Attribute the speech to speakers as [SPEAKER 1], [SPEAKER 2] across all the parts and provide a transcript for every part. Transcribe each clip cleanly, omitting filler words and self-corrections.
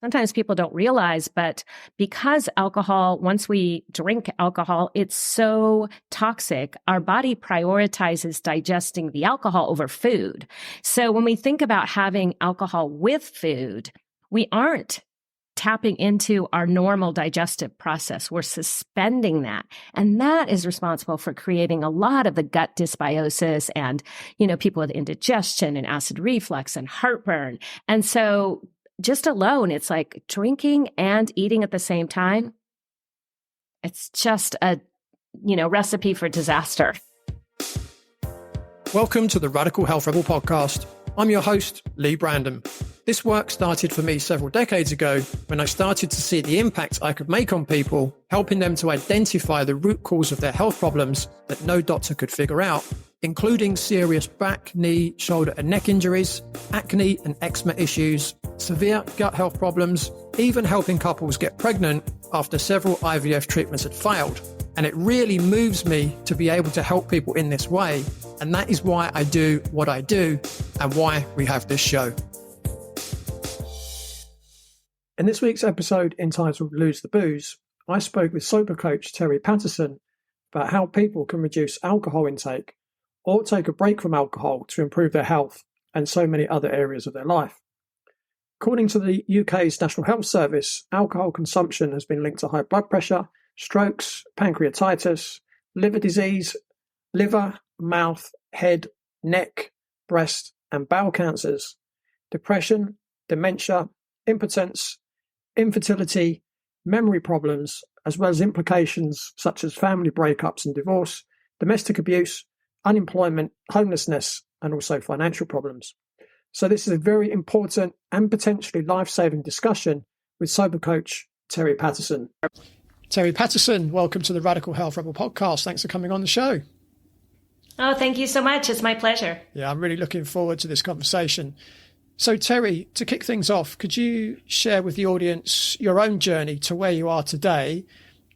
[SPEAKER 1] sometimes people don't realize, but because alcohol, once we drink alcohol, it's so toxic, our body prioritizes digesting the alcohol over food. So when we think about having alcohol with food, we aren't tapping into our normal digestive process. We're suspending that. And that is responsible for creating a lot of the gut dysbiosis and, people with indigestion and acid reflux and heartburn. And so just alone, it's like drinking and eating at the same time. It's just a, recipe for disaster.
[SPEAKER 2] Welcome to the Radical Health Rebel podcast. I'm your host, Lee Brandon. This work started for me several decades ago when I started to see the impact I could make on people, helping them to identify the root cause of their health problems that no doctor could figure out, including serious back, knee, shoulder and neck injuries, acne and eczema issues, severe gut health problems, even helping couples get pregnant after several IVF treatments had failed. And it really moves me to be able to help people in this way. And that is why I do what I do and why we have this show. In this week's episode entitled Lose the Booze, I spoke with Sober Coach Teri Paterson about how people can reduce alcohol intake or take a break from alcohol to improve their health and so many other areas of their life. According to the UK's National Health Service, alcohol consumption has been linked to high blood pressure, strokes, pancreatitis, liver disease, liver, mouth, head, neck, breast and bowel cancers, depression, dementia, impotence, infertility, memory problems, as well as implications such as family breakups and divorce, domestic abuse, unemployment, homelessness, and also financial problems. So this is a very important and potentially life-saving discussion with Sober Coach Teri Paterson. Teri Paterson, welcome to the Radical Health Rebel podcast. Thanks for coming on the show.
[SPEAKER 1] Oh, thank you so much. It's my pleasure.
[SPEAKER 2] Yeah, I'm really looking forward to this conversation. So Teri, to kick things off, could you share with the audience your own journey to where you are today,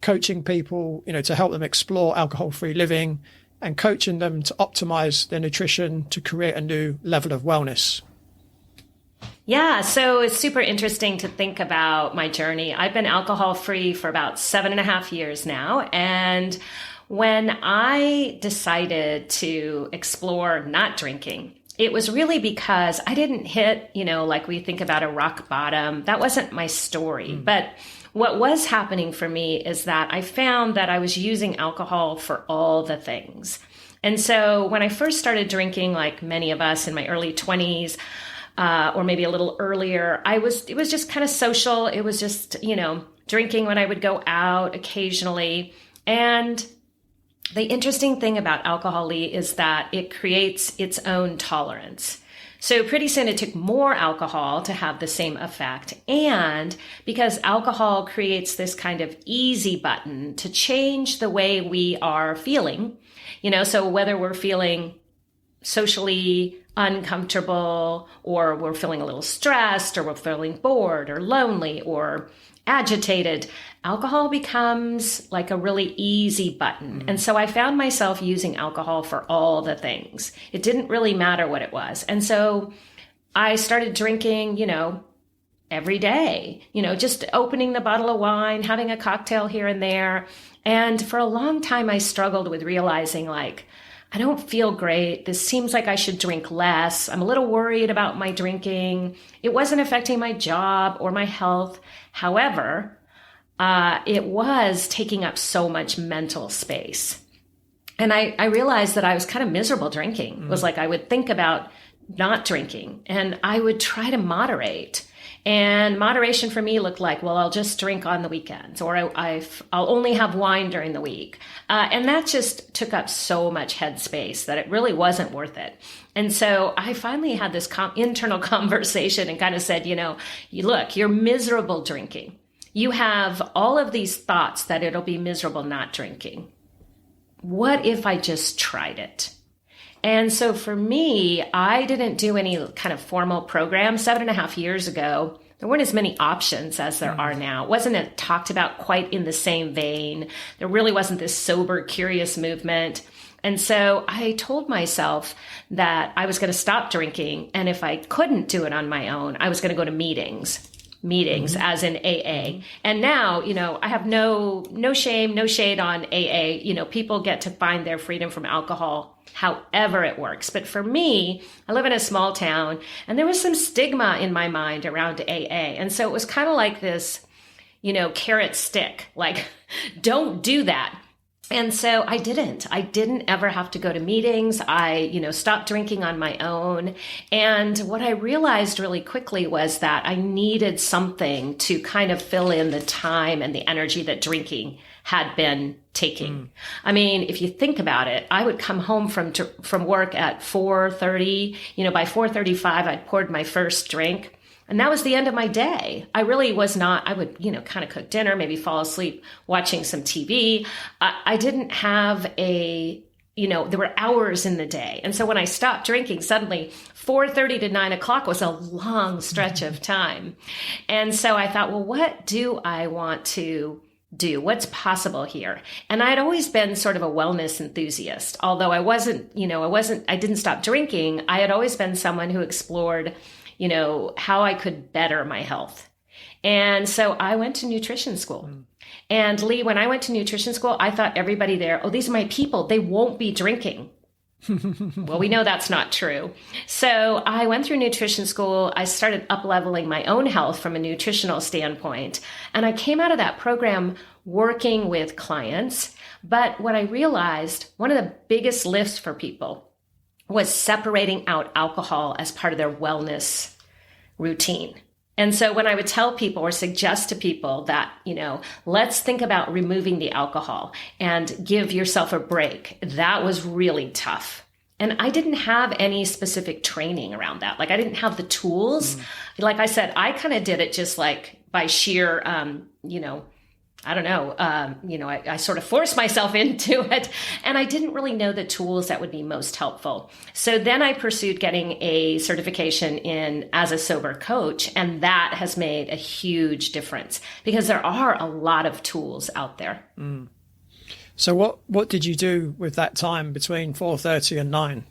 [SPEAKER 2] coaching people, to help them explore alcohol-free living and coaching them to optimize their nutrition to create a new level of wellness?
[SPEAKER 1] Yeah, so it's super interesting to think about my journey. I've been alcohol-free for about 7.5 years now. And when I decided to explore not drinking, it was really because I didn't hit, like we think about a rock bottom. That wasn't my story. But what was happening for me is that I found that I was using alcohol for all the things. And so when I first started drinking, like many of us in my early 20s, or maybe a little earlier, it was just kind of social. It was just, drinking when I would go out occasionally. And the interesting thing about alcohol, Lee, is that it creates its own tolerance. So pretty soon it took more alcohol to have the same effect. And because alcohol creates this kind of easy button to change the way we are feeling, so whether we're feeling socially uncomfortable, or we're feeling a little stressed, or we're feeling bored or lonely or agitated, alcohol becomes like a really easy button. And so I found myself using alcohol for all the things. It didn't really matter what it was. And so I started drinking, every day, just opening the bottle of wine, having a cocktail here and there. And for a long time, I struggled with realizing I don't feel great. This seems like I should drink less. I'm a little worried about my drinking. It wasn't affecting my job or my health. However, it was taking up so much mental space. And I realized that I was kind of miserable drinking. It was like I would think about not drinking and I would try to moderate. And moderation for me looked like, well, I'll just drink on the weekends, or I'll only have wine during the week. And that just took up so much headspace that it really wasn't worth it. And so I finally had this internal conversation and kind of said, look, you're miserable drinking. You have all of these thoughts that it'll be miserable not drinking. What if I just tried it? And so for me, I didn't do any kind of formal program. 7.5 years ago, there weren't as many options as there are now. It wasn't talked about quite in the same vein. There really wasn't this sober, curious movement. And so I told myself that I was going to stop drinking. And if I couldn't do it on my own, I was going to go to meetings. meetings, as in AA. And now, I have no shame, no shade on AA. People get to find their freedom from alcohol however it works. But for me, I live in a small town and there was some stigma in my mind around AA. And so it was kind of like this, carrot stick, like, don't do that. And so I didn't ever have to go to meetings. I, stopped drinking on my own. And what I realized really quickly was that I needed something to kind of fill in the time and the energy that drinking had been taking. I mean, if you think about it, I would come home from work at 4:30. By 4:35, I'd poured my first drink. And that was the end of my day. I really was not, I would, kind of cook dinner, maybe fall asleep watching some TV. I didn't have there were hours in the day. And so when I stopped drinking, suddenly 4:30 to 9 o'clock was a long stretch of time. And so I thought, well, what do I want to do? What's possible here? And I'd always been sort of a wellness enthusiast. Although I didn't stop drinking. I had always been someone who explored how I could better my health. And so I went to nutrition school. And Lee, when I went to nutrition school, I thought everybody there, oh, these are my people. They won't be drinking. Well, we know that's not true. So I went through nutrition school. I started up-leveling my own health from a nutritional standpoint. And I came out of that program working with clients. But what I realized, one of the biggest lifts for people was separating out alcohol as part of their wellness routine. And so when I would tell people or suggest to people that, let's think about removing the alcohol and give yourself a break, that was really tough. And I didn't have any specific training around that. Like I didn't have the tools. Like I said, I kind of did it just like by sheer, I don't know, I sort of forced myself into it and I didn't really know the tools that would be most helpful. So then I pursued getting a certification as a sober coach. And that has made a huge difference because there are a lot of tools out there.
[SPEAKER 2] So what did you do with that time between 4:30 and 9?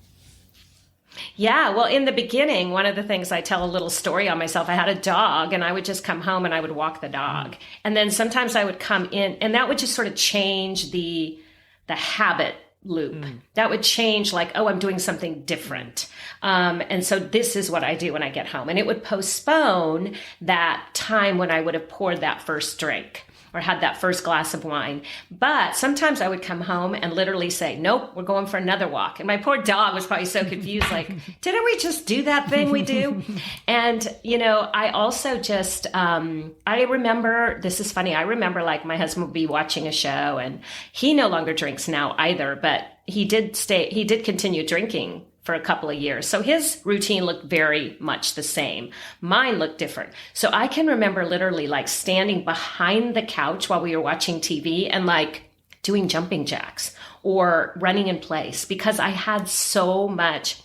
[SPEAKER 1] Yeah, well, in the beginning, one of the things I tell a little story on myself, I had a dog and I would just come home and I would walk the dog. And then sometimes I would come in and that would just sort of change the habit loop. That would change like, oh, I'm doing something different. And so this is what I do when I get home. And it would postpone that time when I would have poured that first drink or had that first glass of wine. But sometimes I would come home and literally say, nope, we're going for another walk. And my poor dog was probably so confused, like, didn't we just do that thing we do? And, I also just, I remember, this is funny, I remember like my husband would be watching a show and he no longer drinks now either, but he did continue drinking for a couple of years. So his routine looked very much the same. Mine looked different. So I can remember literally like standing behind the couch while we were watching TV and like doing jumping jacks or running in place because I had so much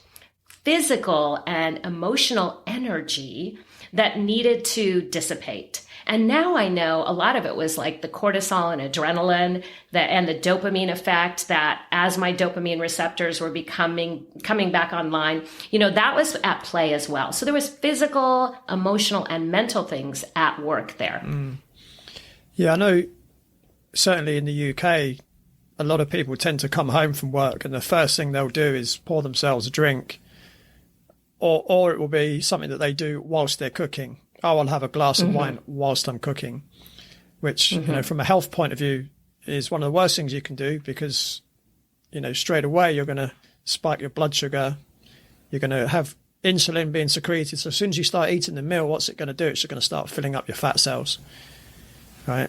[SPEAKER 1] physical and emotional energy that needed to dissipate. And now I know a lot of it was like the cortisol and adrenaline and the dopamine effect that as my dopamine receptors were coming back online, that was at play as well. So there was physical, emotional, and mental things at work there.
[SPEAKER 2] Yeah, I know certainly in the UK, a lot of people tend to come home from work and the first thing they'll do is pour themselves a drink or it will be something that they do whilst they're cooking. Oh, I'll have a glass of wine whilst I'm cooking, which, from a health point of view is one of the worst things you can do because, straight away you're going to spike your blood sugar. You're going to have insulin being secreted. So as soon as you start eating the meal, what's it going to do? It's going to start filling up your fat cells, right?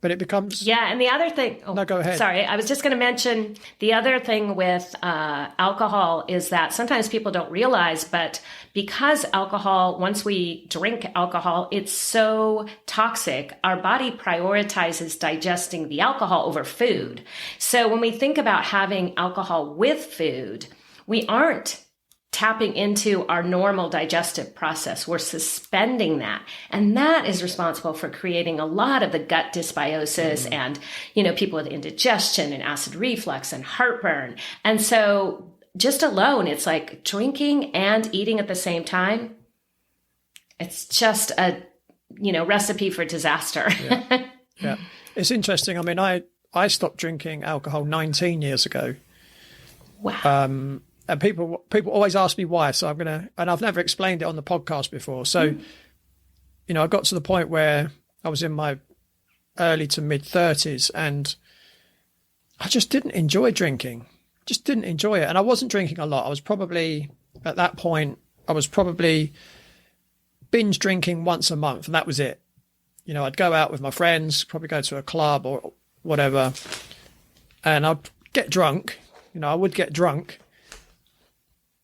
[SPEAKER 2] But it becomes...
[SPEAKER 1] Yeah, and the other thing... Oh,
[SPEAKER 2] no, go ahead.
[SPEAKER 1] Sorry, I was just going to mention the other thing with alcohol is that sometimes people don't realize, but because alcohol, once we drink alcohol, it's so toxic, our body prioritizes digesting the alcohol over food. So when we think about having alcohol with food, we aren't tapping into our normal digestive process. We're suspending that. And that is responsible for creating a lot of the gut dysbiosis and, people with indigestion and acid reflux and heartburn. And so just alone, it's like drinking and eating at the same time. It's just recipe for disaster.
[SPEAKER 2] Yeah. Yeah. It's interesting. I mean, I stopped drinking alcohol 19 years ago.
[SPEAKER 1] Wow.
[SPEAKER 2] And people always ask me why. So and I've never explained it on the podcast before. So, I got to the point where I was in my early to mid 30s and I just didn't enjoy drinking. Just didn't enjoy it. And I wasn't drinking a lot. At that point, I was probably binge drinking once a month, and that was it. I'd go out with my friends, probably go to a club or whatever, and I'd get drunk. I would get drunk.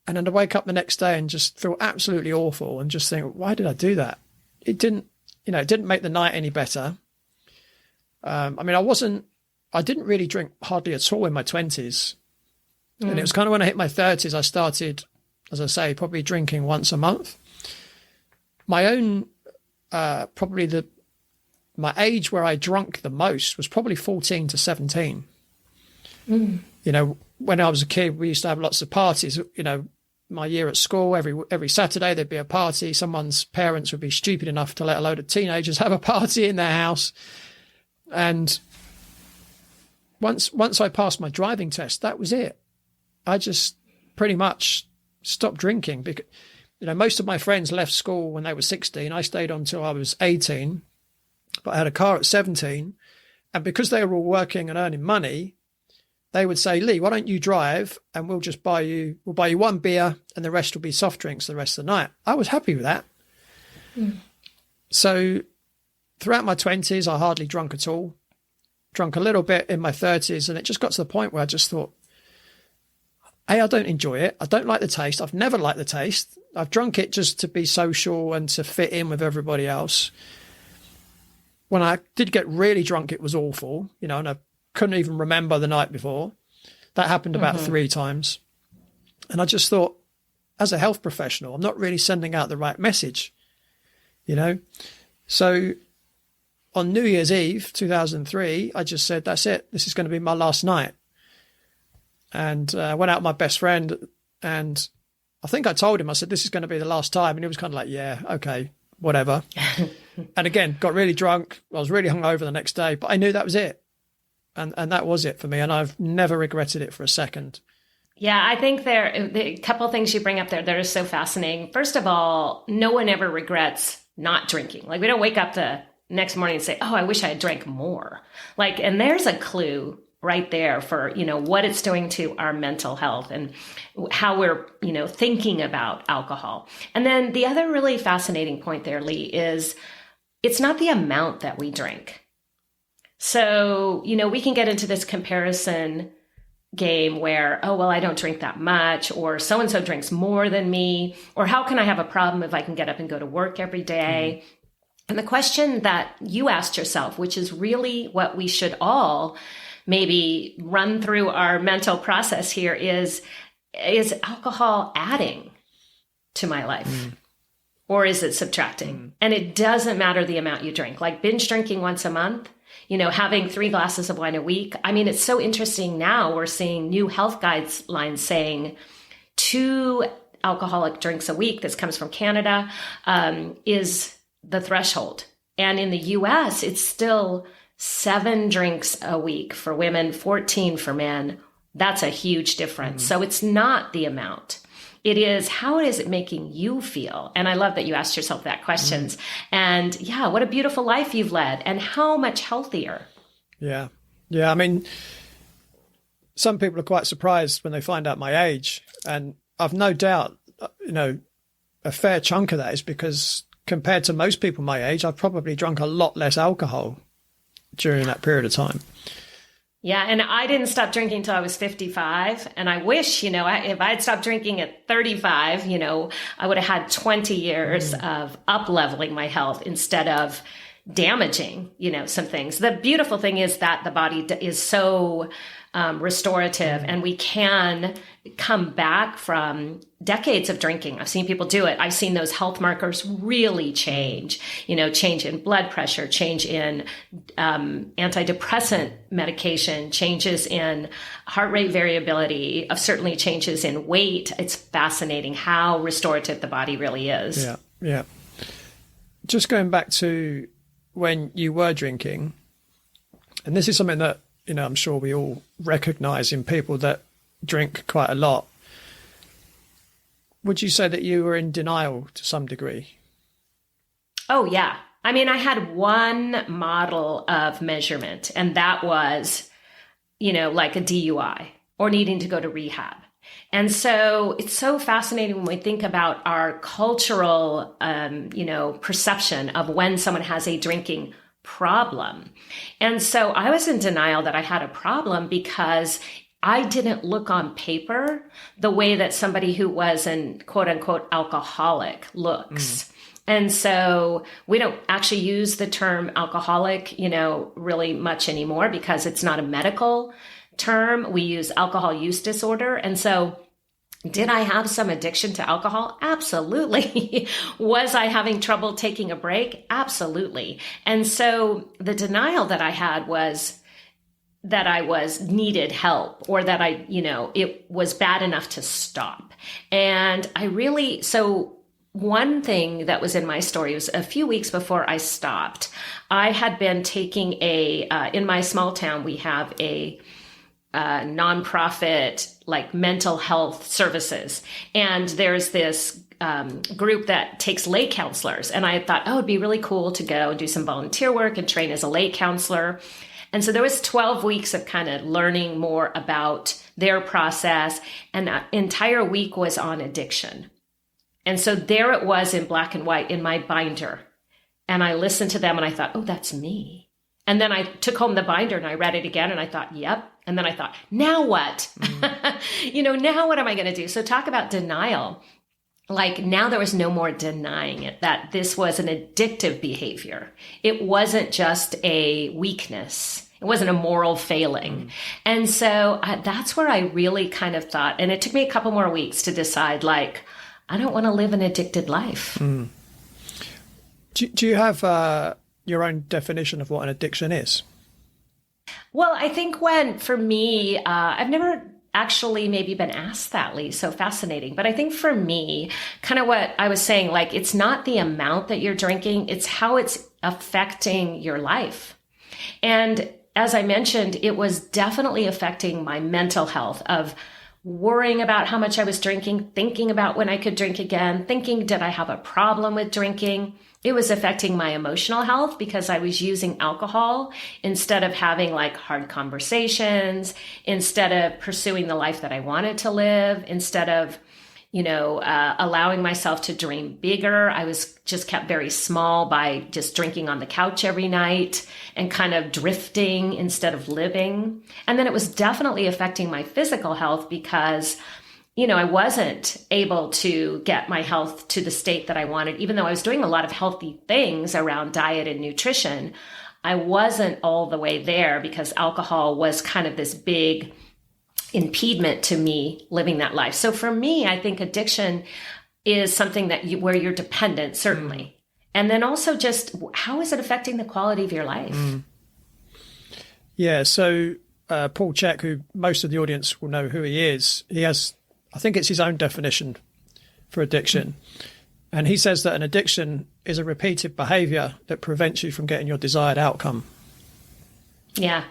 [SPEAKER 2] And then I'd wake up the next day and just feel absolutely awful and just think, why did I do that? It didn't make the night any better. I didn't really drink hardly at all in my 20s. And it was kind of when I hit my 30s, I started, as I say, probably drinking once a month. My own, my age where I drank the most was probably 14 to 17. When I was a kid, we used to have lots of parties. My year at school, every Saturday there'd be a party. Someone's parents would be stupid enough to let a load of teenagers have a party in their house. And once I passed my driving test, that was it. I just pretty much stopped drinking because, most of my friends left school when they were 16. I stayed on until I was 18, but I had a car at 17. And because they were all working and earning money, they would say, Lee, why don't you drive and we'll buy you one beer and the rest will be soft drinks the rest of the night. I was happy with that. So throughout my 20s, I hardly drunk at all. Drunk a little bit in my 30s, and it just got to the point where I just thought, I don't enjoy it. I don't like the taste. I've never liked the taste. I've drunk it just to be social and to fit in with everybody else. When I did get really drunk, it was awful, and I couldn't even remember the night before. That happened about 3 times. And I just thought, as a health professional, I'm not really sending out the right message, So on New Year's Eve, 2003, I just said, that's it. This is going to be my last night. And I went out with my best friend and I think I told him, I said, this is going to be the last time. And he was kind of like, yeah, okay, whatever. And again, got really drunk. I was really hungover the next day, but I knew that was it. And that was it for me. And I've never regretted it for a second.
[SPEAKER 1] Yeah, I think a couple of things you bring up there that are so fascinating. First of all, no one ever regrets not drinking. Like we don't wake up the next morning and say, oh, I wish I had drank more. And there's a clue right there for, what it's doing to our mental health and how we're, thinking about alcohol. And then the other really fascinating point there, Lee, is it's not the amount that we drink. So, we can get into this comparison game where, oh, well, I don't drink that much, or so-and-so drinks more than me, or how can I have a problem if I can get up and go to work every day? And the question that you asked yourself, which is really what we should all maybe run through our mental process here, is alcohol adding to my life or is it subtracting? And it doesn't matter the amount you drink, like binge drinking once a month, having 3 glasses of wine a week. I mean, it's so interesting now we're seeing new health guidelines saying 2 alcoholic drinks a week. This comes from Canada, is the threshold. And in the US, it's still 7 drinks a week for women, 14 for men. That's a huge difference. So it's not the amount. It is, how is it making you feel? And I love that you asked yourself that questions. And yeah, what a beautiful life you've led and how much healthier.
[SPEAKER 2] Yeah. Yeah. I mean, some people are quite surprised when they find out my age. And I've no doubt, a fair chunk of that is because compared to most people my age, I've probably drunk a lot less alcohol during that period of time.
[SPEAKER 1] Yeah. And I didn't stop drinking until I was 55. And I wish, if I had stopped drinking at 35, I would have had 20 years of up leveling my health instead of damaging, some things. The beautiful thing is that the body is so restorative and we can come back from decades of drinking. I've seen people do it. I've seen those health markers really change, change in blood pressure, change in antidepressant medication, changes in heart rate variability, certainly changes in weight. It's fascinating how restorative the body really is.
[SPEAKER 2] Yeah. Yeah. just going back to when you were drinking, and this is something that, I'm sure we all recognize in people that drink quite a lot. Would you say that you were in denial to some degree?
[SPEAKER 1] Oh, yeah. I mean, I had one model of measurement, and that was, like a DUI or needing to go to rehab. And so it's so fascinating when we think about our cultural, perception of when someone has a drinking problem. And so I was in denial that I had a problem because I didn't look on paper the way that somebody who was an quote unquote alcoholic looks. And so we don't actually use the term alcoholic, really much anymore because it's not a medical term. We use alcohol use disorder. And so did I have some addiction to alcohol? Absolutely. Was I having trouble taking a break? Absolutely. And so the denial that I had was that I needed help, or that it was bad enough to stop. And so one thing that was in my story was a few weeks before I stopped, I had been taking in my small town, we have a nonprofit like mental health services. And there's this group that takes lay counselors. And I thought, it'd be really cool to go and do some volunteer work and train as a lay counselor. And so there was 12 weeks of kind of learning more about their process. And that entire week was on addiction. And so there it was in black and white in my binder. And I listened to them and I thought, that's me. And then I took home the binder and I read it again and I thought, yep. And then I thought, now what? Now what am I going to do? So talk about denial. Like now there was no more denying it, that this was an addictive behavior. It wasn't just a weakness. It wasn't a moral failing. And so that's where I really kind of thought, and it took me a couple more weeks to decide, like, I don't want to live an addicted life.
[SPEAKER 2] Do you have your own definition of what an addiction is?
[SPEAKER 1] Well, I think for me, I've never actually maybe been asked that, Lee. So fascinating. But I think for me, kind of what I was saying, like, it's not the amount that you're drinking, it's how it's affecting your life. And as I mentioned, it was definitely affecting my mental health of worrying about how much I was drinking, thinking about when I could drink again, thinking, did I have a problem with drinking? It was affecting my emotional health because I was using alcohol instead of having like hard conversations, instead of pursuing the life that I wanted to live, instead of, allowing myself to dream bigger. I was just kept very small by just drinking on the couch every night and kind of drifting instead of living. And then it was definitely affecting my physical health because I wasn't able to get my health to the state that I wanted. Even though I was doing a lot of healthy things around diet and nutrition, I wasn't all the way there because alcohol was kind of this big impediment to me living that life. So for me, I think addiction is something that where you're dependent, certainly. And then also just how is it affecting the quality of your life?
[SPEAKER 2] Yeah. So Paul Chek, who most of the audience will know who he is, he has, I think it's his own definition for addiction. And he says that an addiction is a repeated behavior that prevents you from getting your desired outcome.
[SPEAKER 1] Yeah.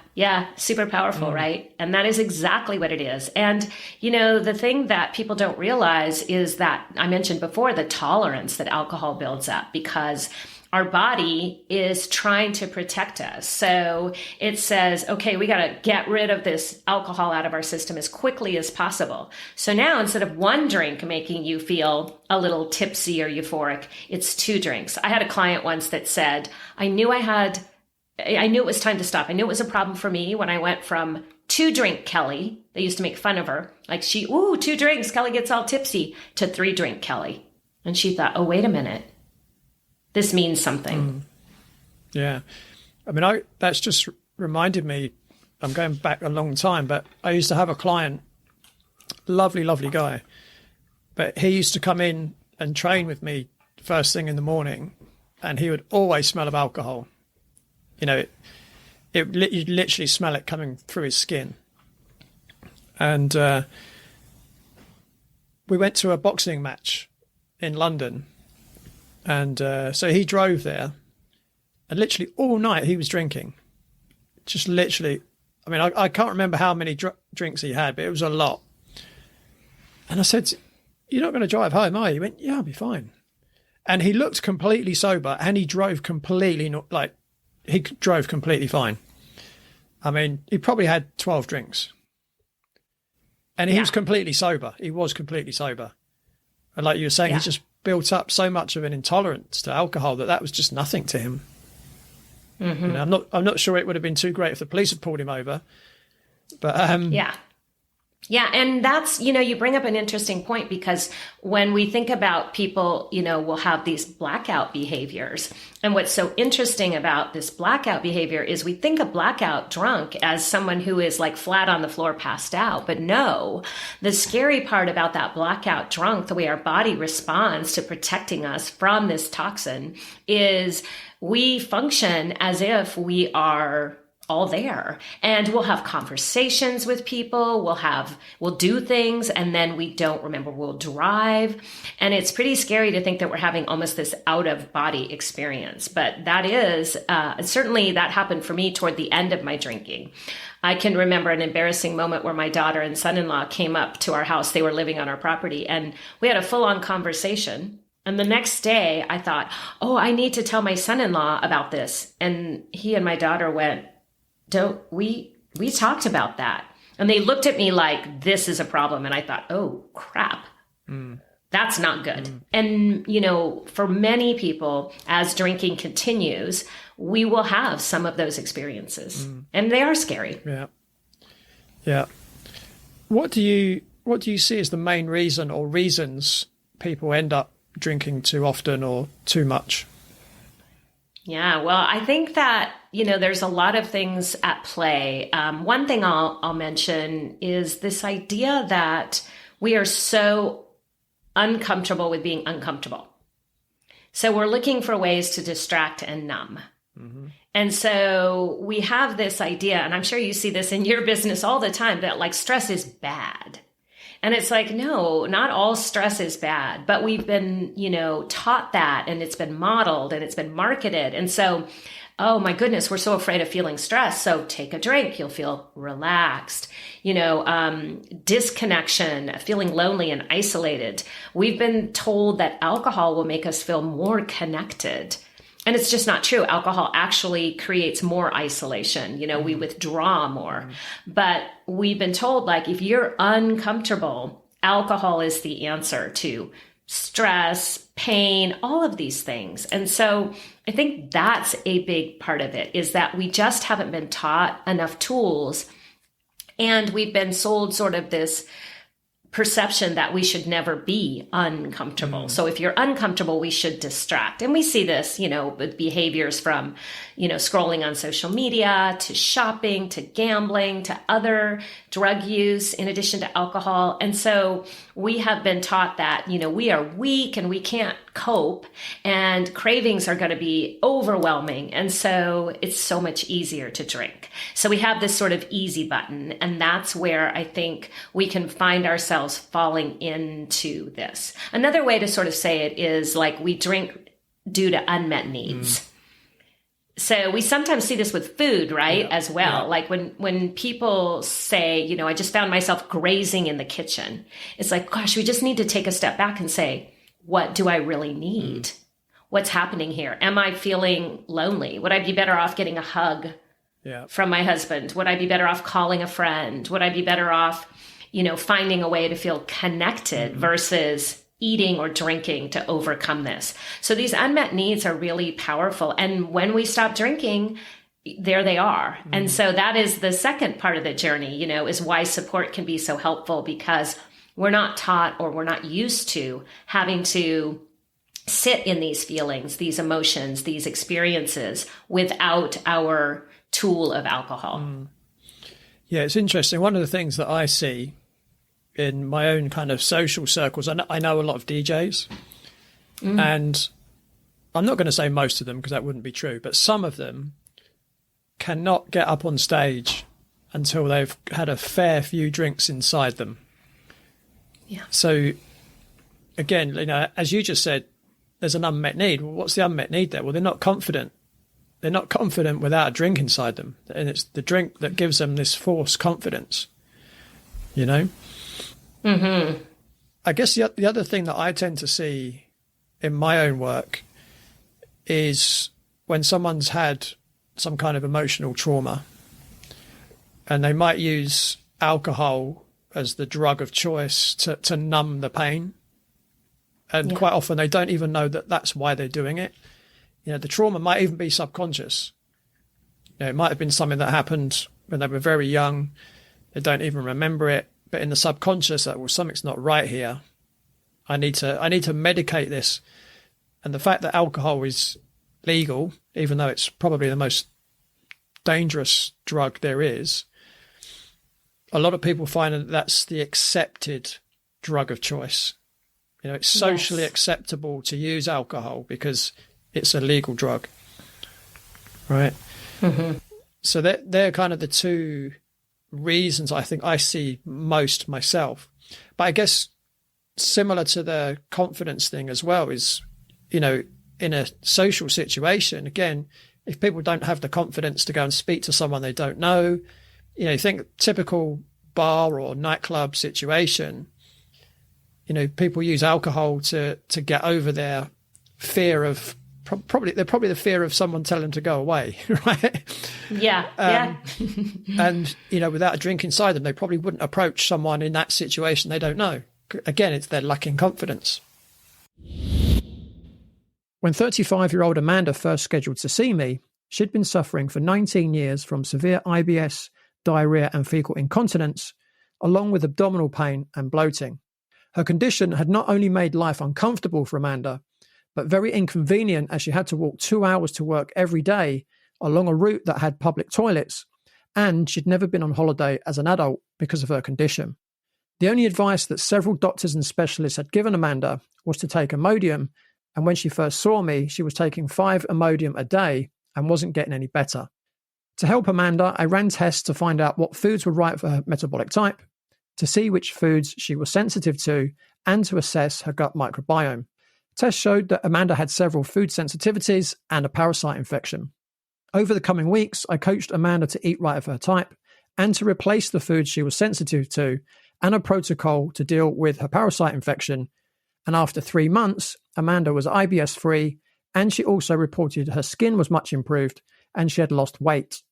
[SPEAKER 1] Super powerful, right? And that is exactly what it is. And, the thing that people don't realize is that I mentioned before, the tolerance that alcohol builds up because our body is trying to protect us. So it says, okay, we got to get rid of this alcohol out of our system as quickly as possible. So now instead of one drink making you feel a little tipsy or euphoric, it's 2 drinks. I had a client once that said, I knew it was time to stop. I knew it was a problem for me when I went from 2-drink Kelly. They used to make fun of her. Like 2 drinks, Kelly gets all tipsy, to 3-drink Kelly. And she thought, oh, wait a minute. This means something.
[SPEAKER 2] Yeah. I mean, that's just reminded me, I'm going back a long time, but I used to have a client, lovely, lovely guy, but he used to come in and train with me first thing in the morning, and he would always smell of alcohol. You'd literally smell it coming through his skin. And we went to a boxing match in London, And so he drove there, and literally all night he was drinking. Just literally, I mean, I can't remember how many drinks he had, but it was a lot. And I said, "You're not going to drive home, are you?" He went, "Yeah, I'll be fine." And he looked completely sober, and he drove completely fine. I mean, he probably had 12 drinks. And he was completely sober. He was completely sober. And like you were saying, he just built up so much of an intolerance to alcohol that was just nothing to him. Mm-hmm. You know, I'm not sure it would have been too great if the police had pulled him over. But
[SPEAKER 1] Yeah. And that's, you bring up an interesting point, because when we think about people, will have these blackout behaviors. And what's so interesting about this blackout behavior is we think of blackout drunk as someone who is like flat on the floor, passed out. But no, the scary part about that blackout drunk, the way our body responds to protecting us from this toxin, is we function as if we are all there, and we'll have conversations with people, we'll do things, and then we don't remember. We'll drive, and it's pretty scary to think that we're having almost this out of body experience. But that is certainly, that happened for me toward the end of my drinking. I can remember an embarrassing moment where my daughter and son-in-law came up to our house. They were living on our property, and we had a full-on conversation. And the next day I thought, I need to tell my son-in-law about this. And he and my daughter went, we talked about that. And they looked at me like, this is a problem. And I thought, oh, crap. That's not good. And, for many people, as drinking continues, we will have some of those experiences. And they are scary.
[SPEAKER 2] Yeah. Yeah. What do you see as the main reason or reasons people end up drinking too often or too much?
[SPEAKER 1] Yeah, well, I think that, there's a lot of things at play. One thing I'll mention is this idea that we are so uncomfortable with being uncomfortable. So we're looking for ways to distract and numb. Mm-hmm. And so we have this idea, and I'm sure you see this in your business all the time, that like stress is bad. And it's like, no, not all stress is bad, but we've been, taught that, and it's been modeled and it's been marketed. And so, oh my goodness, we're so afraid of feeling stressed. So take a drink, you'll feel relaxed, disconnection, feeling lonely and isolated. We've been told that alcohol will make us feel more connected. And it's just not true. Alcohol actually creates more isolation. We withdraw more. But we've been told, like, if you're uncomfortable, alcohol is the answer to stress, pain, all of these things. And so I think that's a big part of it, is that we just haven't been taught enough tools. And we've been sold sort of this perception that we should never be uncomfortable. So if you're uncomfortable, we should distract. And we see this, with behaviors from, scrolling on social media to shopping, to gambling, to other drug use, in addition to alcohol. And so we have been taught that, we are weak and we can't cope, and cravings are going to be overwhelming. And so it's so much easier to drink. So we have this sort of easy button. And that's where I think we can find ourselves falling into this. Another way to sort of say it is like we drink due to unmet needs. So we sometimes see this with food, right? As well. Like when people say, I just found myself grazing in the kitchen. It's like, gosh, we just need to take a step back and say, what do I really need? What's happening here? Am I feeling lonely? Would I be better off getting a hug from my husband? Would I be better off calling a friend? Would I be better off, finding a way to feel connected versus eating or drinking to overcome this? So these unmet needs are really powerful. And when we stop drinking, there they are. And so that is the second part of the journey, is why support can be so helpful, because we're not taught, or we're not used to having to sit in these feelings, these emotions, these experiences without our tool of alcohol.
[SPEAKER 2] Yeah, it's interesting. One of the things that I see in my own kind of social circles, I know a lot of DJs, and I'm not going to say most of them because that wouldn't be true, but some of them cannot get up on stage until they've had a fair few drinks inside them. Yeah. So again, as you just said, there's an unmet need. Well, what's the unmet need there? Well, they're not confident. They're not confident without a drink inside them. And it's the drink that gives them this false confidence, you know?
[SPEAKER 1] Mm-hmm.
[SPEAKER 2] I guess the other thing that I tend to see in my own work is when someone's had some kind of emotional trauma and they might use alcohol as the drug of choice to numb the pain. And quite often they don't even know that that's why they're doing it. You know, the trauma might even be subconscious. You know, it might have been something that happened when they were very young. They don't even remember it. But in the subconscious, that, well, something's not right here. I need to medicate this. And the fact that alcohol is legal, even though it's probably the most dangerous drug there is, a lot of people find that that's the accepted drug of choice. You know, it's socially acceptable to use alcohol because it's a legal drug, right? Mm-hmm. So they're kind of the two reasons I think I see most myself. But I guess similar to the confidence thing as well is, you know, in a social situation, again, if people don't have the confidence to go and speak to someone they don't know, you know, think typical bar or nightclub situation, you know, people use alcohol to get over their fear of probably the fear of someone telling them to go away, right?
[SPEAKER 1] Yeah.
[SPEAKER 2] And, you know, without a drink inside them, they probably wouldn't approach someone in that situation they don't know. Again, it's their lacking confidence. When 35-year-old Amanda first scheduled to see me, she'd been suffering for 19 years from severe IBS, diarrhea and fecal incontinence, along with abdominal pain and bloating. Her condition had not only made life uncomfortable for Amanda, but very inconvenient as she had to walk 2 hours to work every day along a route that had public toilets, and she'd never been on holiday as an adult because of her condition. The only advice that several doctors and specialists had given Amanda was to take Imodium, and when she first saw me, she was taking 5 Imodium a day and wasn't getting any better. To help Amanda, I ran tests to find out what foods were right for her metabolic type, to see which foods she was sensitive to, and to assess her gut microbiome. Tests showed that Amanda had several food sensitivities and a parasite infection. Over the coming weeks, I coached Amanda to eat right of her type and to replace the foods she was sensitive to and a protocol to deal with her parasite infection. And after 3 months, Amanda was IBS-free, and she also reported her skin was much improved and she had lost weight.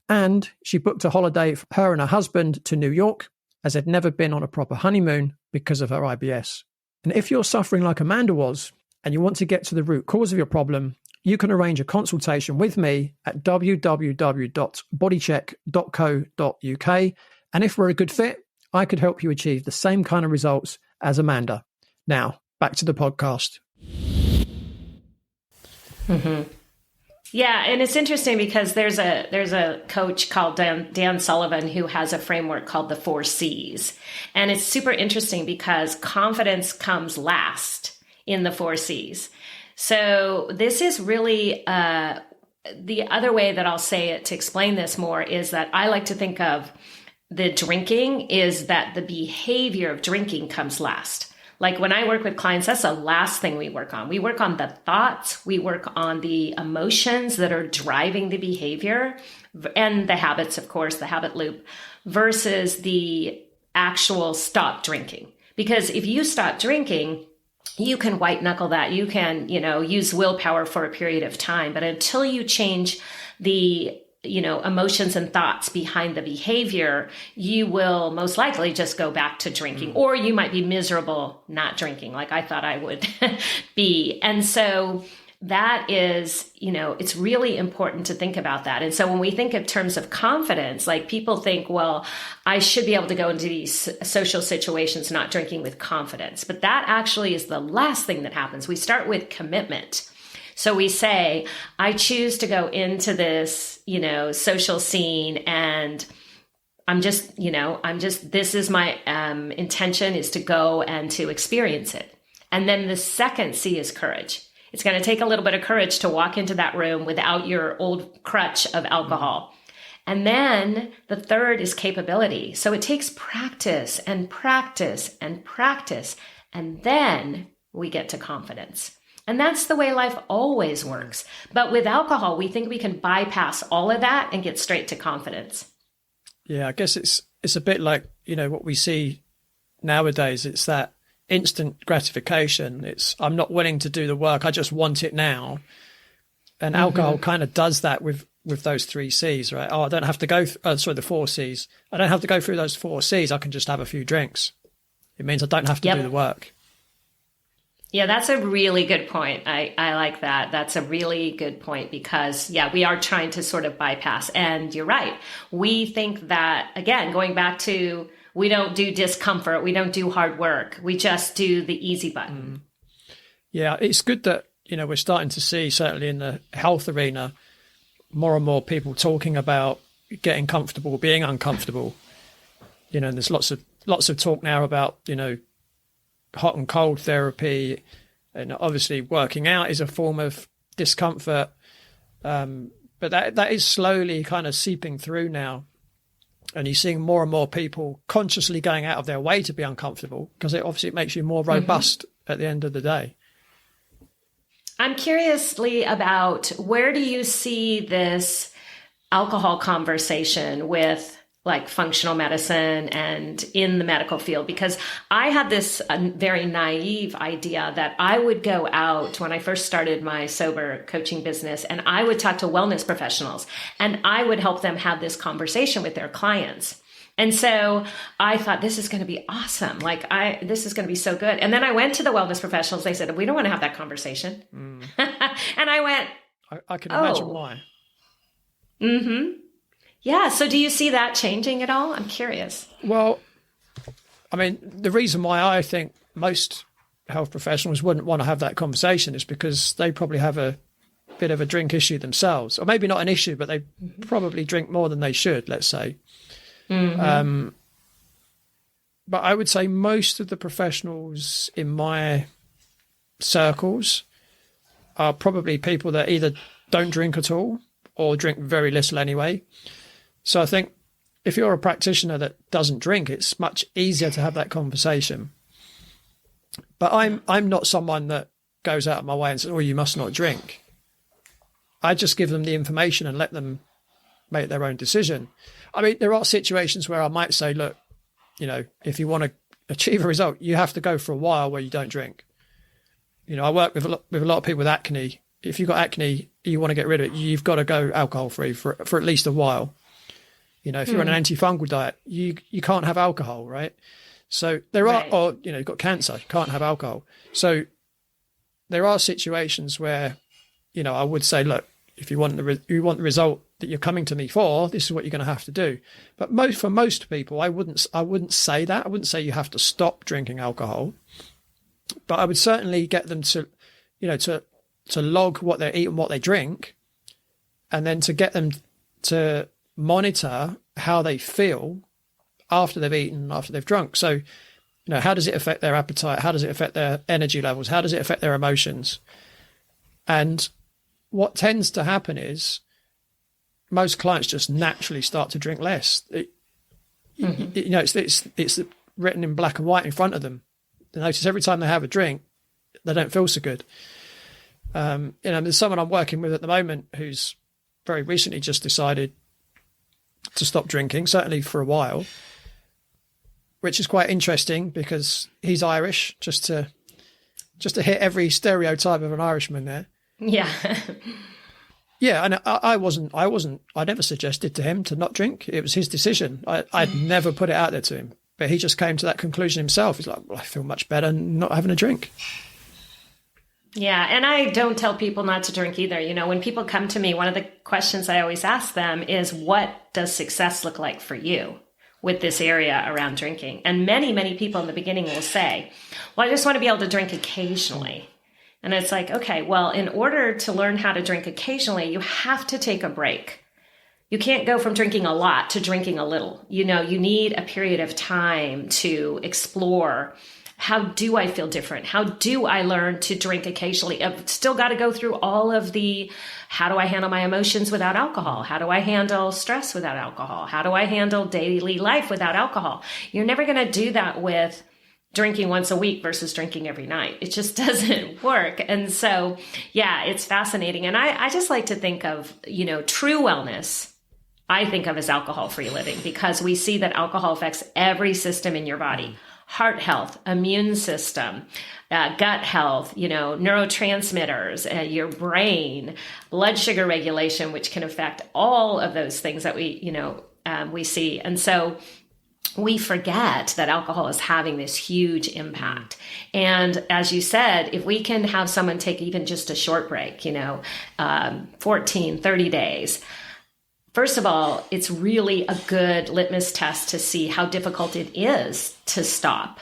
[SPEAKER 2] And she booked a holiday for her and her husband to New York, as they'd never been on a proper honeymoon because of her IBS. And if you're suffering like Amanda was, and you want to get to the root cause of your problem, you can arrange a consultation with me at www.bodycheck.co.uk. And if we're a good fit, I could help you achieve the same kind of results as Amanda. Now, back to the podcast.
[SPEAKER 1] Mm-hmm. Yeah, and it's interesting because there's a coach called Dan Sullivan who has a framework called the 4 C's. And it's super interesting because confidence comes last in the 4 C's. So this is really the other way that I'll say it to explain this more is that I like to think of the drinking is that the behavior of drinking comes last. Like when I work with clients, that's the last thing we work on. We work on the thoughts, we work on the emotions that are driving the behavior and the habits, of course, the habit loop versus the actual stop drinking. Because if you stop drinking, you can white knuckle that. You can, use willpower for a period of time. But until you change the emotions and thoughts behind the behavior, you will most likely just go back to drinking, or you might be miserable not drinking like I thought I would be. And so that is, it's really important to think about that. And so when we think in terms of confidence, like people think, well, I should be able to go into these social situations not drinking with confidence. But that actually is the last thing that happens. We start with commitment. So we say, I choose to go into this, social scene and this is my intention is to go and to experience it. And then the second C is courage. It's going to take a little bit of courage to walk into that room without your old crutch of alcohol. And then the third is capability. So it takes practice and practice and practice. And then we get to confidence. And that's the way life always works. But with alcohol, we think we can bypass all of that and get straight to confidence.
[SPEAKER 2] Yeah, I guess it's a bit like, what we see nowadays. It's that instant gratification. It's, I'm not willing to do the work. I just want it now. And alcohol kind of does that with those 3 C's, right? Oh, I don't have to go, the 4 C's. I don't have to go through those 4 C's. I can just have a few drinks. It means I don't have to do the work.
[SPEAKER 1] Yeah, that's a really good point. I like that. That's a really good point because, we are trying to sort of bypass. And you're right. We think that, again, going back to, we don't do discomfort. We don't do hard work. We just do the easy button.
[SPEAKER 2] Yeah, it's good that, we're starting to see, certainly in the health arena, more and more people talking about getting comfortable, being uncomfortable. And there's lots of talk now about, hot and cold therapy, and obviously working out is a form of discomfort. But that is slowly kind of seeping through now. And you're seeing more and more people consciously going out of their way to be uncomfortable because it makes you more robust at the end of the day.
[SPEAKER 1] I'm curiously about, where do you see this alcohol conversation with like functional medicine and in the medical field? Because I had this very naive idea that I would go out when I first started my sober coaching business, and I would talk to wellness professionals and I would help them have this conversation with their clients. And so I thought, this is going to be awesome. This is going to be so good. And then I went to the wellness professionals. They said, we don't want to have that conversation. And I went,
[SPEAKER 2] I can imagine why.
[SPEAKER 1] Yeah. So do you see that changing at all? I'm curious.
[SPEAKER 2] Well, I mean, the reason why I think most health professionals wouldn't want to have that conversation is because they probably have a bit of a drink issue themselves, or maybe not an issue, but they probably drink more than they should, let's say. But I would say most of the professionals in my circles are probably people that either don't drink at all or drink very little anyway. So I think if you're a practitioner that doesn't drink, it's much easier to have that conversation. But I'm not someone that goes out of my way and says, oh, you must not drink. I just give them the information and let them make their own decision. I mean, there are situations where I might say, look, if you want to achieve a result, you have to go for a while where you don't drink. I work with a lot of people with acne. If you've got acne, you want to get rid of it, you've got to go alcohol free for at least a while. If you're on an antifungal diet, you can't have alcohol, right? So there are, or you've got cancer, you can't have alcohol. So there are situations where, I would say, look, if you want the result that you're coming to me for, this is what you're going to have to do. But for most people, I wouldn't say that. I wouldn't say you have to stop drinking alcohol, but I would certainly get them to, to log what they eat and what they drink, and then to get them to monitor how they feel after they've eaten, after they've drunk. So, how does it affect their appetite? How does it affect their energy levels? How does it affect their emotions? And what tends to happen is most clients just naturally start to drink less. It's written in black and white in front of them. They notice every time they have a drink, they don't feel so good. There's someone I'm working with at the moment who's very recently just decided to stop drinking, certainly for a while, which is quite interesting because he's Irish, just to hit every stereotype of an Irishman there.
[SPEAKER 1] Yeah.
[SPEAKER 2] Yeah, and I never suggested to him to not drink. It was his decision. I'd never put it out there to him, but he just came to that conclusion himself. He's like, well, I feel much better not having a drink.
[SPEAKER 1] Yeah, and I don't tell people not to drink either. When people come to me, one of the questions I always ask them is, what does success look like for you with this area around drinking? And many, many people in the beginning will say, well, I just want to be able to drink occasionally. And it's like, okay, well, in order to learn how to drink occasionally, you have to take a break. You can't go from drinking a lot to drinking a little. You need a period of time to explore. How do I feel different? How do I learn to drink occasionally? I've still got to go through all of the, how do I handle my emotions without alcohol? How do I handle stress without alcohol? How do I handle daily life without alcohol? You're never going to do that with drinking once a week versus drinking every night. It just doesn't work. And so, yeah, it's fascinating. And I just like to think of, true wellness, I think of as alcohol-free living, because we see that alcohol affects every system in your body: heart health, immune system, gut health, neurotransmitters, your brain, blood sugar regulation, which can affect all of those things that we see. And so we forget that alcohol is having this huge impact. And as you said, if we can have someone take even just a short break, 14, 30 days, first of all, it's really a good litmus test to see how difficult it is to stop.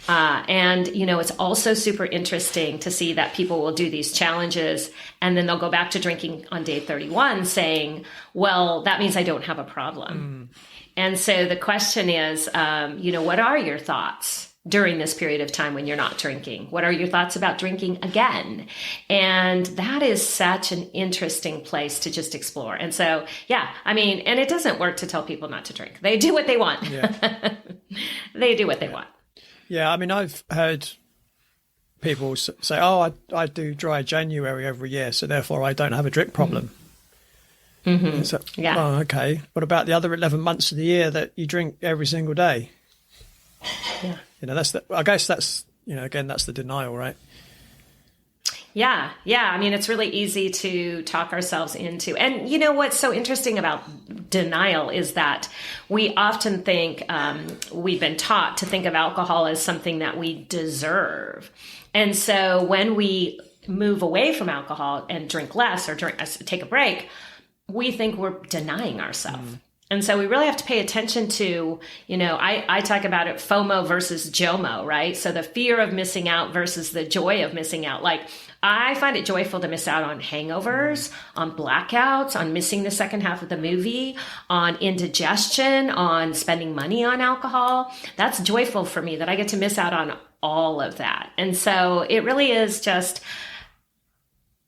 [SPEAKER 1] And it's also super interesting to see that people will do these challenges and then they'll go back to drinking on day 31 saying, well, that means I don't have a problem. And so the question is, what are your thoughts during this period of time when you're not drinking? What are your thoughts about drinking again? And that is such an interesting place to just explore. And so, and it doesn't work to tell people not to drink. They do what they want. Yeah. They do what they want.
[SPEAKER 2] Yeah, I've heard people say, oh, I do dry January every year, so therefore I don't have a drink problem. Mm-hmm. So, oh, okay. What about the other 11 months of the year that you drink every single day? Yeah. I guess that's, again, that's the denial, right?
[SPEAKER 1] Yeah. It's really easy to talk ourselves into. And what's so interesting about denial is that we often think, we've been taught to think of alcohol as something that we deserve. And so when we move away from alcohol and drink less or take a break, we think we're denying ourselves. And so we really have to pay attention to, I talk about it, FOMO versus JOMO, right? So the fear of missing out versus the joy of missing out. Like, I find it joyful to miss out on hangovers, on blackouts, on missing the second half of the movie, on indigestion, on spending money on alcohol. That's joyful for me that I get to miss out on all of that. And so it really is just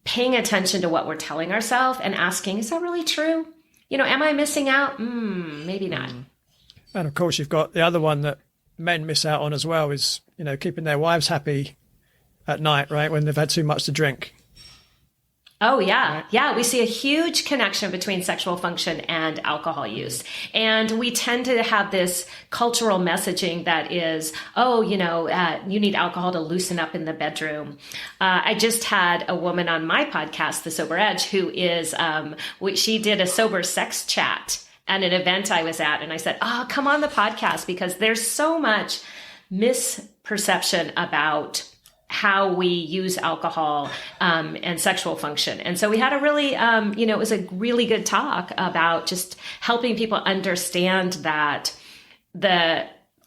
[SPEAKER 1] paying attention to what we're telling ourselves and asking, is that really true? Am I missing out? Maybe not.
[SPEAKER 2] And of course, you've got the other one that men miss out on as well is, keeping their wives happy at night, right? When they've had too much to drink.
[SPEAKER 1] Oh, yeah. Right? Yeah. We see a huge connection between sexual function and alcohol use. And we tend to have this cultural messaging that is, you need alcohol to loosen up in the bedroom. I just had a woman on my podcast, The Sober Edge, who is, she did a sober sex chat at an event I was at. And I said, come on the podcast, because there's so much misperception about how we use alcohol and sexual function. And so we had a really, it was a really good talk about just helping people understand that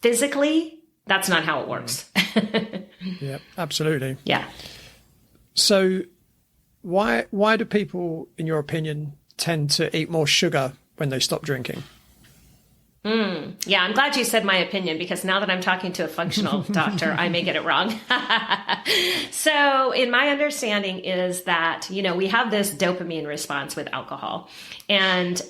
[SPEAKER 1] physically, that's not how it works.
[SPEAKER 2] Yeah, absolutely.
[SPEAKER 1] Yeah. So
[SPEAKER 2] why do people, in your opinion, tend to eat more sugar when they stop drinking?
[SPEAKER 1] Yeah, I'm glad you said my opinion, because now that I'm talking to a functional doctor, I may get it wrong. So in my understanding is that, we have this dopamine response with alcohol, and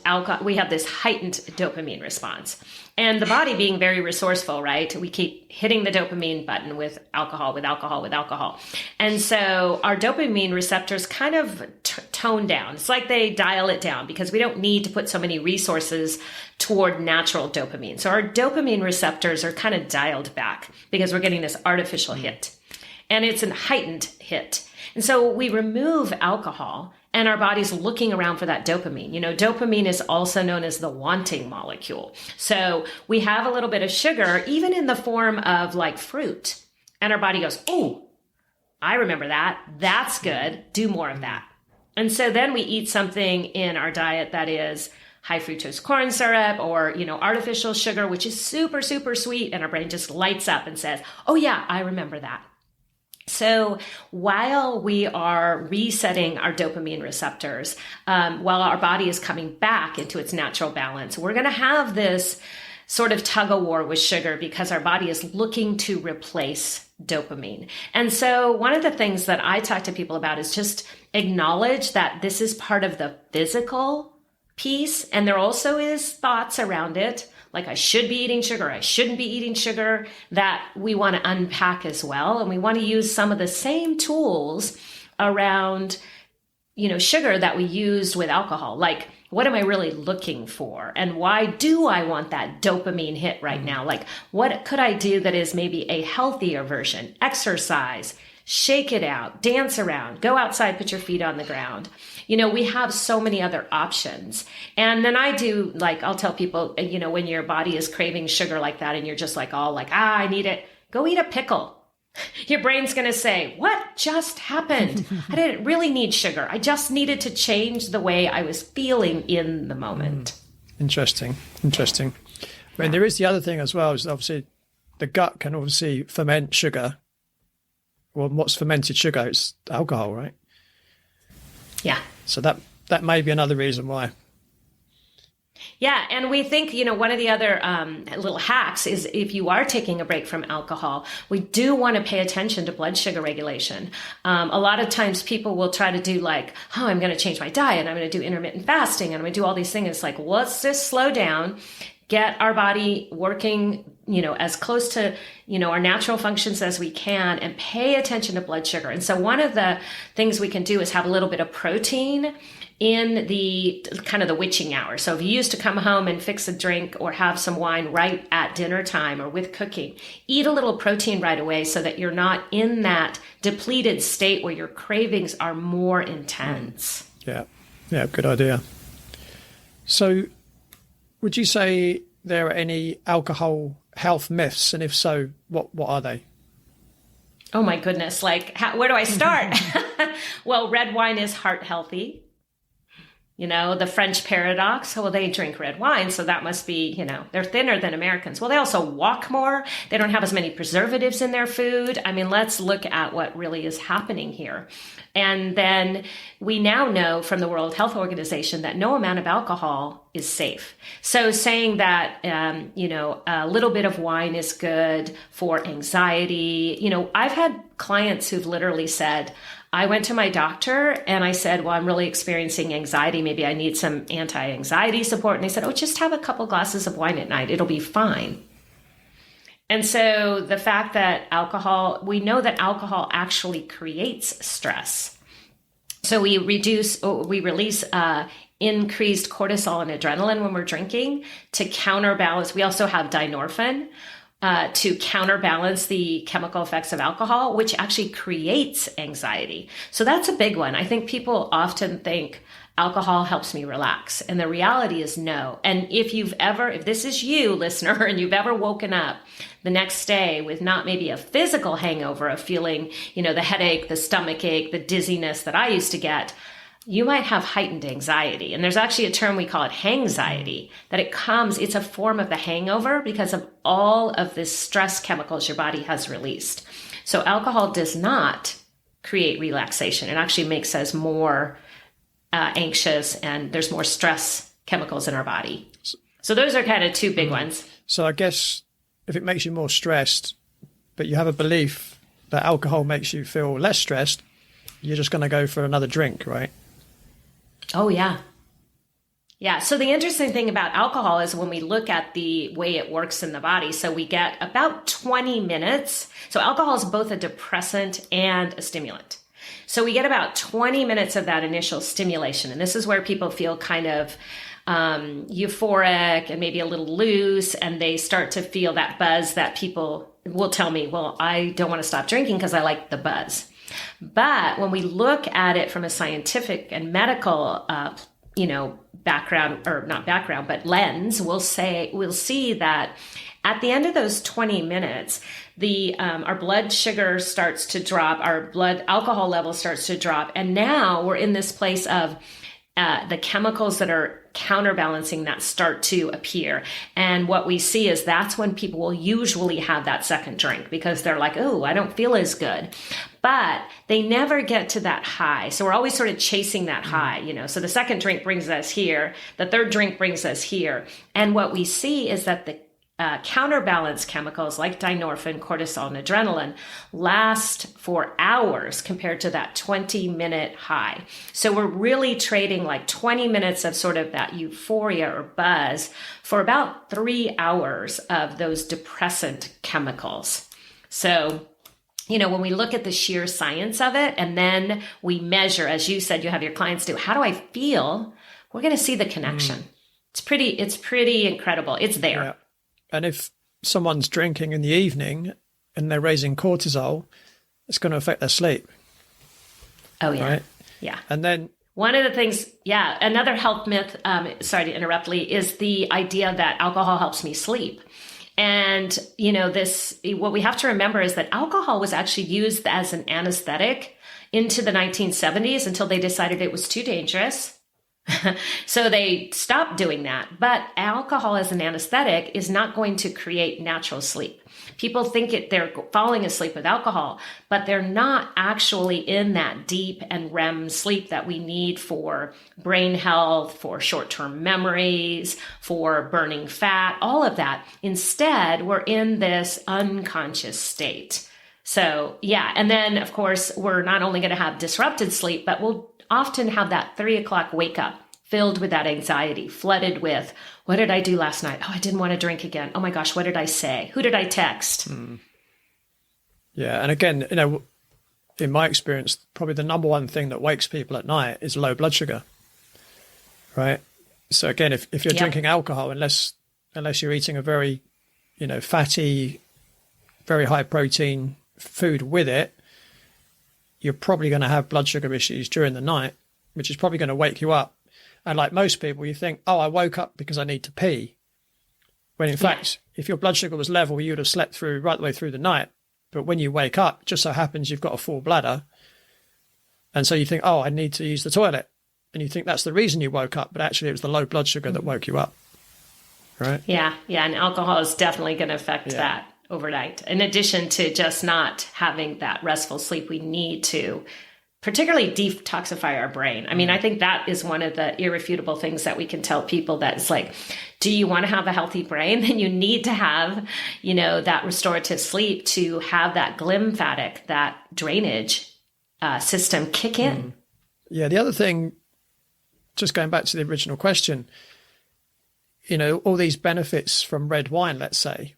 [SPEAKER 1] we have this heightened dopamine response. And the body being very resourceful, right? We keep hitting the dopamine button with alcohol. And so our dopamine receptors kind of tone down. It's like they dial it down because we don't need to put so many resources toward natural dopamine. So our dopamine receptors are kind of dialed back because we're getting this artificial hit. And it's a heightened hit. And so we remove alcohol and our body's looking around for that dopamine. Dopamine is also known as the wanting molecule. So we have a little bit of sugar, even in the form of like fruit. And our body goes, oh, I remember that. That's good. Do more of that. And so then we eat something in our diet that is high fructose corn syrup or, artificial sugar, which is super, super sweet. And our brain just lights up and says, oh yeah, I remember that. So while we are resetting our dopamine receptors, while our body is coming back into its natural balance, we're going to have this sort of tug of war with sugar because our body is looking to replace dopamine. And so one of the things that I talk to people about is just acknowledge that this is part of the physical piece. And there also is thoughts around it, like I should be eating sugar, I shouldn't be eating sugar, that we want to unpack as well. And we want to use some of the same tools around, sugar that we used with alcohol. Like, what am I really looking for? And why do I want that dopamine hit right now? Like, what could I do that is maybe a healthier version? Exercise, shake it out, dance around, go outside, put your feet on the ground. We have so many other options. And then I'll tell people, when your body is craving sugar like that and you're just like, all like, I need it, go eat a pickle. Your brain's going to say, what just happened? I didn't really need sugar. I just needed to change the way I was feeling in the moment.
[SPEAKER 2] Interesting. I mean, there is the other thing as well, is obviously the gut can obviously ferment sugar. Well, what's fermented sugar? It's alcohol, right?
[SPEAKER 1] Yeah.
[SPEAKER 2] So that may be another reason why.
[SPEAKER 1] Yeah. And we think, one of the other little hacks is if you are taking a break from alcohol, we do want to pay attention to blood sugar regulation. A lot of times people will try to do like, I'm going to change my diet. I'm going to do intermittent fasting. And I'm going to do all these things. It's like, well, let's just slow down, get our body working, as close to, our natural functions as we can, and pay attention to blood sugar. And so one of the things we can do is have a little bit of protein in the kind of the witching hour. So if you used to come home and fix a drink or have some wine right at dinner time or with cooking, eat a little protein right away so that you're not in that depleted state where your cravings are more intense.
[SPEAKER 2] Yeah, good idea. So would you say there are any alcohol health myths? And if so, what are they?
[SPEAKER 1] Oh my goodness. Like, where do I start? Well, red wine is heart healthy. The French paradox. Well, they drink red wine, so that must be, they're thinner than Americans. Well, they also walk more. They don't have as many preservatives in their food. I mean, let's look at what really is happening here. And then we now know from the World Health Organization that no amount of alcohol is safe. So saying that, a little bit of wine is good for anxiety. I've had clients who've literally said, I went to my doctor and I said, well, I'm really experiencing anxiety. Maybe I need some anti-anxiety support. And they said, just have a couple glasses of wine at night. It'll be fine. And so the fact that we know that alcohol actually creates stress. So we release increased cortisol and adrenaline when we're drinking to counterbalance. We also have dynorphin to counterbalance the chemical effects of alcohol, which actually creates anxiety. So that's a big one. I think people often think alcohol helps me relax. And the reality is no. And if this is you, listener, and you've ever woken up the next day with not maybe a physical hangover of feeling, the headache, the stomach ache, the dizziness that I used to get, you might have heightened anxiety. And there's actually a term we call it hangxiety, that it's a form of the hangover because of all of the stress chemicals your body has released. So alcohol does not create relaxation. It actually makes us more anxious, and there's more stress chemicals in our body. So those are kind of two big ones.
[SPEAKER 2] So I guess if it makes you more stressed, but you have a belief that alcohol makes you feel less stressed, you're just going to go for another drink, right?
[SPEAKER 1] Oh, yeah. Yeah. So the interesting thing about alcohol is when we look at the way it works in the body, so we get about 20 minutes. So alcohol is both a depressant and a stimulant. So we get about 20 minutes of that initial stimulation. And this is where people feel kind of euphoric and maybe a little loose, and they start to feel that buzz that people will tell me, well, I don't want to stop drinking because I like the buzz. But when we look at it from a scientific and medical, background, or not background, but lens, we'll see that at the end of those 20 minutes, our blood sugar starts to drop, our blood alcohol level starts to drop. And now we're in this place of the chemicals that are counterbalancing that start to appear. And what we see is that's when people will usually have that second drink because they're like, oh, I don't feel as good. But they never get to that high. So we're always sort of chasing that high, So the second drink brings us here. The third drink brings us here. And what we see is that the counterbalance chemicals like dynorphin, cortisol, and adrenaline last for hours compared to that 20-minute high. So we're really trading like 20 minutes of sort of that euphoria or buzz for about 3 hours of those depressant chemicals. So, when we look at the sheer science of it, and then we measure, as you said, you have your clients do, how do I feel? We're going to see the connection. It's pretty incredible. It's there.
[SPEAKER 2] Yeah. And if someone's drinking in the evening and they're raising cortisol, it's going to affect their sleep.
[SPEAKER 1] Oh, yeah.
[SPEAKER 2] Right?
[SPEAKER 1] Yeah.
[SPEAKER 2] And then
[SPEAKER 1] one of the things, another health myth, sorry to interrupt, Lee, is the idea that alcohol helps me sleep. And, what we have to remember is that alcohol was actually used as an anesthetic into the 1970s until they decided it was too dangerous. So they stopped doing that. But alcohol as an anesthetic is not going to create natural sleep. People think they're falling asleep with alcohol, but they're not actually in that deep and REM sleep that we need for brain health, for short-term memories, for burning fat, all of that. Instead, we're in this unconscious state. So, and then, of course, we're not only going to have disrupted sleep, but we'll often have that 3 o'clock wake up filled with that anxiety, flooded with, what did I do last night? Oh, I didn't want to drink again. Oh my gosh, what did I say? Who did I text?
[SPEAKER 2] Yeah. And again, in my experience, probably the number one thing that wakes people at night is low blood sugar. Right. So again, if you're drinking alcohol, unless you're eating a very, fatty, very high protein food with it, you're probably going to have blood sugar issues during the night, which is probably going to wake you up. And like most people, you think, oh, I woke up because I need to pee. When in fact, if your blood sugar was level, you would have slept through right the way through the night. But when you wake up, it just so happens you've got a full bladder. And so you think, oh, I need to use the toilet. And you think that's the reason you woke up. But actually, it was the low blood sugar that woke you up. Right? Yeah.
[SPEAKER 1] And alcohol is definitely going to affect that overnight. In addition to just not having that restful sleep, we need to particularly detoxify our brain. I mean, I think that is one of the irrefutable things that we can tell people, that it's like, do you want to have a healthy brain? Then you need to have, that restorative sleep to have that glymphatic, that drainage system kick in.
[SPEAKER 2] Yeah. The other thing, just going back to the original question, all these benefits from red wine, let's say,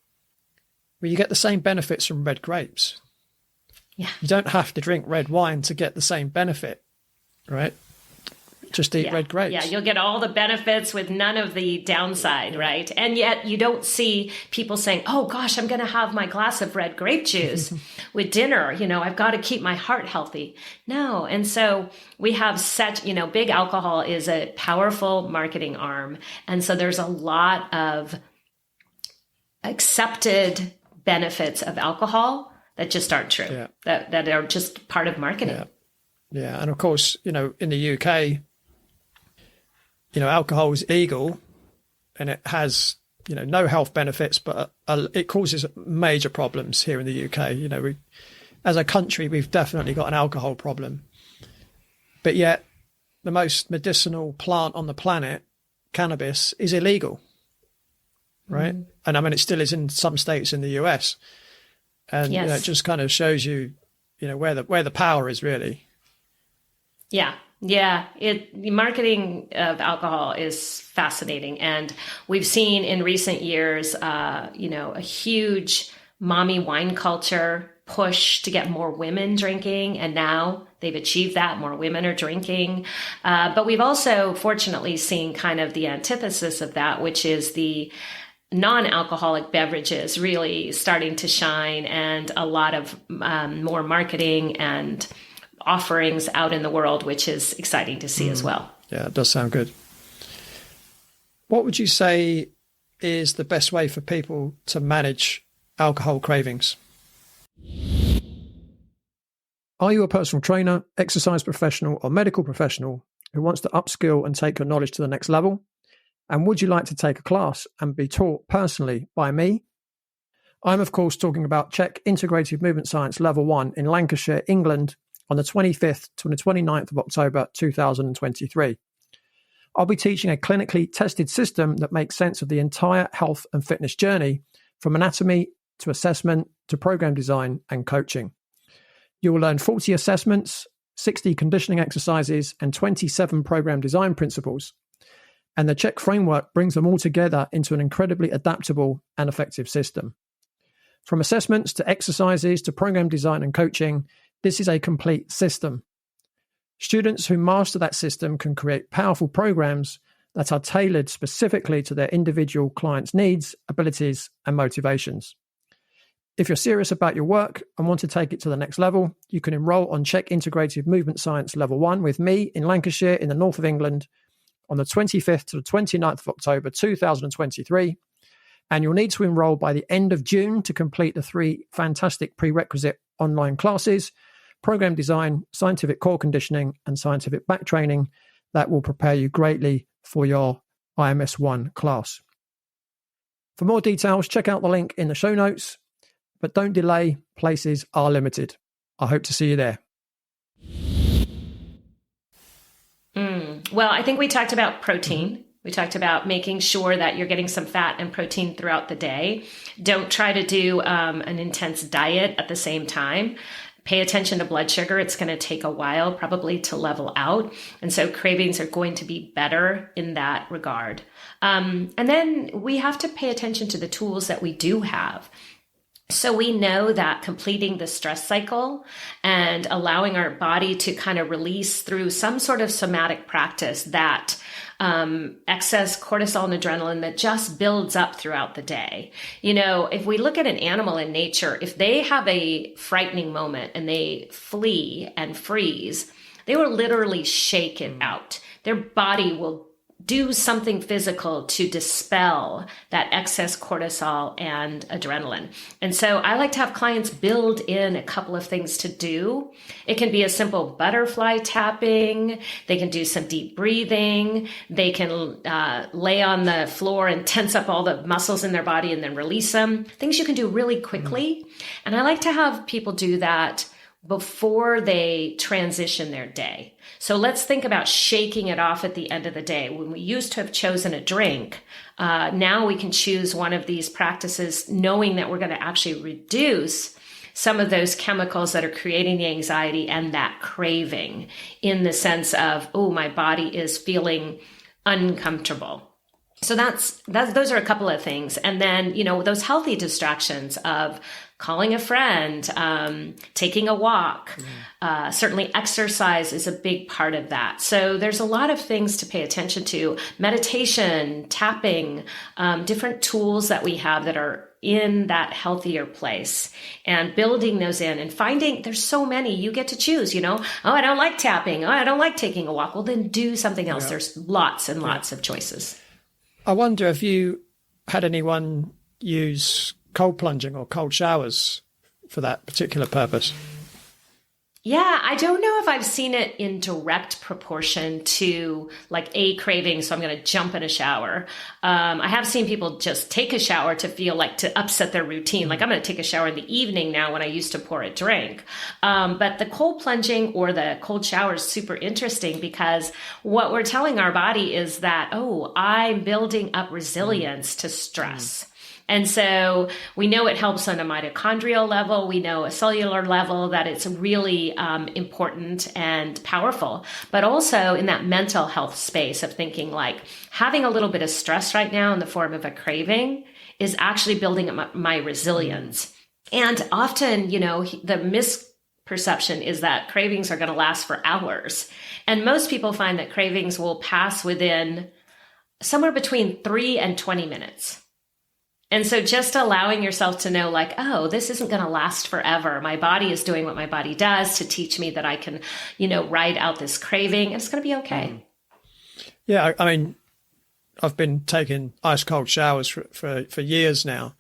[SPEAKER 2] well, you get the same benefits from red grapes.
[SPEAKER 1] Yeah.
[SPEAKER 2] You don't have to drink red wine to get the same benefit, right? Just eat red grapes.
[SPEAKER 1] Yeah, you'll get all the benefits with none of the downside, right? And yet you don't see people saying, oh gosh, I'm going to have my glass of red grape juice with dinner. I've got to keep my heart healthy. No. And so we have such, big alcohol is a powerful marketing arm. And so there's a lot of accepted benefits of alcohol that just aren't true, that are just part of marketing.
[SPEAKER 2] Yeah. And of course, in the UK, alcohol is illegal and it has, no health benefits, but it causes major problems here in the UK. As a country, we've definitely got an alcohol problem. But yet the most medicinal plant on the planet, cannabis, is illegal, right? And I mean, it still is in some states in the US. And it just kind of shows you, where the power is really. Yeah.
[SPEAKER 1] The marketing of alcohol is fascinating, and we've seen in recent years, a huge mommy wine culture push to get more women drinking, and now they've achieved that. More women are drinking, but we've also fortunately seen kind of the antithesis of that, which is the non-alcoholic beverages really starting to shine, and a lot of more marketing and offerings out in the world, which is exciting to see as well.
[SPEAKER 2] Yeah, it does sound good. What would you say is the best way for people to manage alcohol cravings? Are you a personal trainer, exercise professional, or medical professional who wants to upskill and take your knowledge to the next level? And would you like to take a class and be taught personally by me? I'm, of course, talking about Czech Integrative Movement Science Level 1 in Lancashire, England, on the 25th to the 29th of October 2023. I'll be teaching a clinically tested system that makes sense of the entire health and fitness journey from anatomy to assessment to program design and coaching. You will learn 40 assessments, 60 conditioning exercises, and 27 program design principles. And the Check framework brings them all together into an incredibly adaptable and effective system. From assessments to exercises to program design and coaching, this is a complete system. Students who master that system can create powerful programs that are tailored specifically to their individual clients' needs, abilities, and motivations. If you're serious about your work and want to take it to the next level, you can enroll on Check Integrative Movement Science Level 1 with me in Lancashire in the north of England on the 25th to the 29th of October 2023. And you'll need to enroll by the end of June to complete the 3 fantastic prerequisite online classes: program design, scientific core conditioning, and scientific back training that will prepare you greatly for your IMS1 class. For more details, check out the link in the show notes, but don't delay, places are limited. I hope to see you there.
[SPEAKER 1] Well, I think we talked about protein. We talked about making sure that you're getting some fat and protein throughout the day. Don't try to do an intense diet at the same time. Pay attention to blood sugar. It's going to take a while probably to level out. And so cravings are going to be better in that regard. And then we have to pay attention to the tools that we do have. So we know that completing the stress cycle and allowing our body to kind of release through some sort of somatic practice that excess cortisol and adrenaline that just builds up throughout the day. You know, if we look at an animal in nature, if they have a frightening moment and they flee and freeze, they will literally shake it out. Their body will do something physical to dispel that excess cortisol and adrenaline. And so I like to have clients build in a couple of things to do. It can be a simple butterfly tapping. They can do some deep breathing. They can lay on the floor and tense up all the muscles in their body and then release them. Things you can do really quickly. And I like to have people do that before they transition their day. So let's think about shaking it off at the end of the day. When we used to have chosen a drink, now we can choose one of these practices knowing that we're going to actually reduce some of those chemicals that are creating the anxiety and that craving in the sense of, oh, my body is feeling uncomfortable. So those are a couple of things. And then, you know, those healthy distractions of calling a friend, taking a walk, certainly exercise is a big part of that. So there's a lot of things to pay attention to. Meditation, tapping, different tools that we have that are in that healthier place and building those in and finding there's so many you get to choose, you know, oh, I don't like tapping. Oh, I don't like taking a walk. Well, then do something else. Yeah. There's lots and lots of choices.
[SPEAKER 2] I wonder if you had anyone use cold plunging or cold showers for that particular purpose.
[SPEAKER 1] Yeah, I don't know if I've seen it in direct proportion to like a craving, so I'm going to jump in a shower. I have seen people just take a shower to feel like to upset their routine. Like I'm going to take a shower in the evening now when I used to pour a drink. But the cold plunging or the cold shower is super interesting because what we're telling our body is that, oh, I'm building up resilience to stress. And so we know it helps on a mitochondrial level. We know a cellular level that it's really important and powerful, but also in that mental health space of thinking like having a little bit of stress right now in the form of a craving is actually building up my resilience. And often, you know, the misperception is that cravings are going to last for hours. And most people find that cravings will pass within somewhere between 3 and 20 minutes. And so just allowing yourself to know like, oh, this isn't going to last forever. My body is doing what my body does to teach me that I can, you know, ride out this craving. It's going to be okay.
[SPEAKER 2] Yeah. I mean, I've been taking ice cold showers for years now.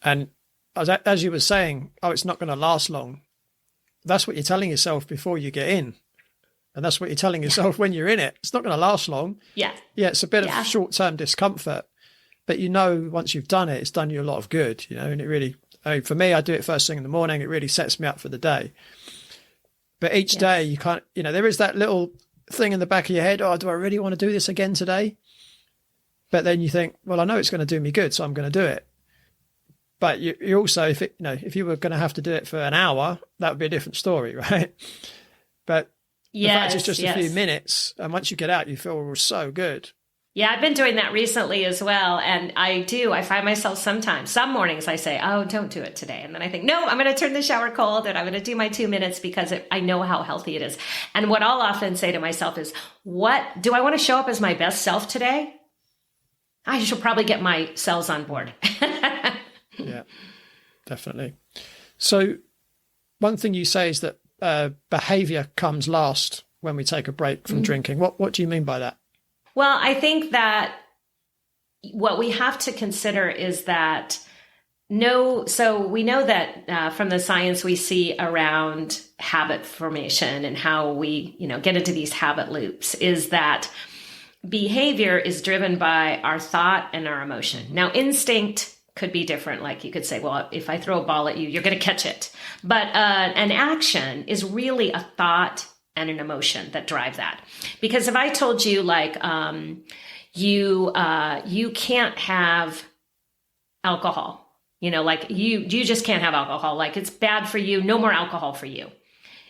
[SPEAKER 2] And as you were saying, oh, it's not going to last long. That's what you're telling yourself before you get in. And that's what you're telling yourself when you're in it. It's not going to last long.
[SPEAKER 1] Yeah.
[SPEAKER 2] Yeah. It's a bit of short-term discomfort. But you know, once you've done it, it's done you a lot of good, you know, and it really, I mean, for me, I do it first thing in the morning. It really sets me up for the day. But each day you can't, you know, there is that little thing in the back of your head. Oh, do I really want to do this again today? But then you think, well, I know it's going to do me good, so I'm going to do it. But you also, if you were going to have to do it for an hour, that would be a different story, right? But the fact it's just a few minutes, and once you get out, you feel so good.
[SPEAKER 1] Yeah, I've been doing that recently as well. And I find myself sometimes, some mornings I say, oh, don't do it today. And then I think, no, I'm going to turn the shower cold and I'm going to do my 2 minutes because I know how healthy it is. And what I'll often say to myself is, what do I want to show up as my best self today? I should probably get my cells on board.
[SPEAKER 2] Yeah, definitely. So one thing you say is that behaviour comes last when we take a break from drinking. What do you mean by that?
[SPEAKER 1] Well, I think that what we have to consider is that so we know that from the science we see around habit formation and how we, get into these habit loops, is that behavior is driven by our thought and our emotion. Now, instinct could be different. Like you could say, well, if I throw a ball at you, you're going to catch it. But an action is really a thought and an emotion that drive that. Because if I told you you can't have alcohol, like you just can't have alcohol, like it's bad for you, no more alcohol for you.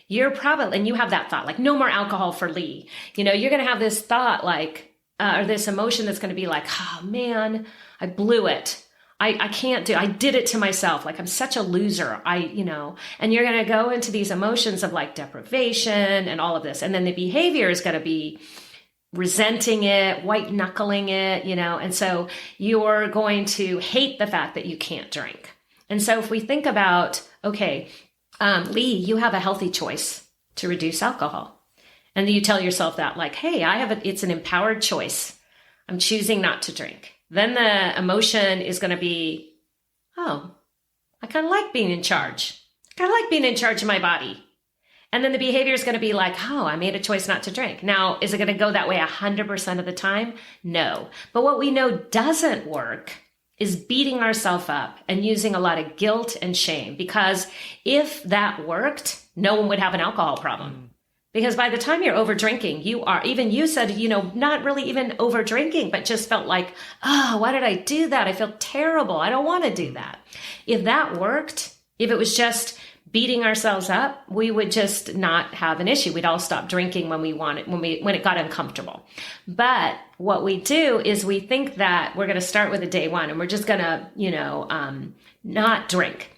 [SPEAKER 1] You're probably, and you have that thought, like no more alcohol for Lee. You're going to have this thought or this emotion that's going to be like, oh man, I blew it. I can't I did it to myself. Like I'm such a loser. And you're going to go into these emotions of like deprivation and all of this. And then the behavior is going to be resenting it, white knuckling it, and so you're going to hate the fact that you can't drink. And so if we think about, okay, Lee, you have a healthy choice to reduce alcohol. And you tell yourself that like, hey, it's an empowered choice. I'm choosing not to drink. Then the emotion is going to be, oh, I kind of like being in charge. I kind of like being in charge of my body. And then the behavior is going to be like, oh, I made a choice not to drink. Now, is it going to go that way 100% of the time? No. But what we know doesn't work is beating ourselves up and using a lot of guilt and shame. Because if that worked, no one would have an alcohol problem. Because by the time you're over drinking, you said, not really even over drinking, but just felt like, oh, why did I do that? I feel terrible. I don't want to do that. If that worked, if it was just beating ourselves up, we would just not have an issue. We'd all stop drinking when it got uncomfortable. But what we do is we think that we're going to start with a day one and we're just going to, not drink.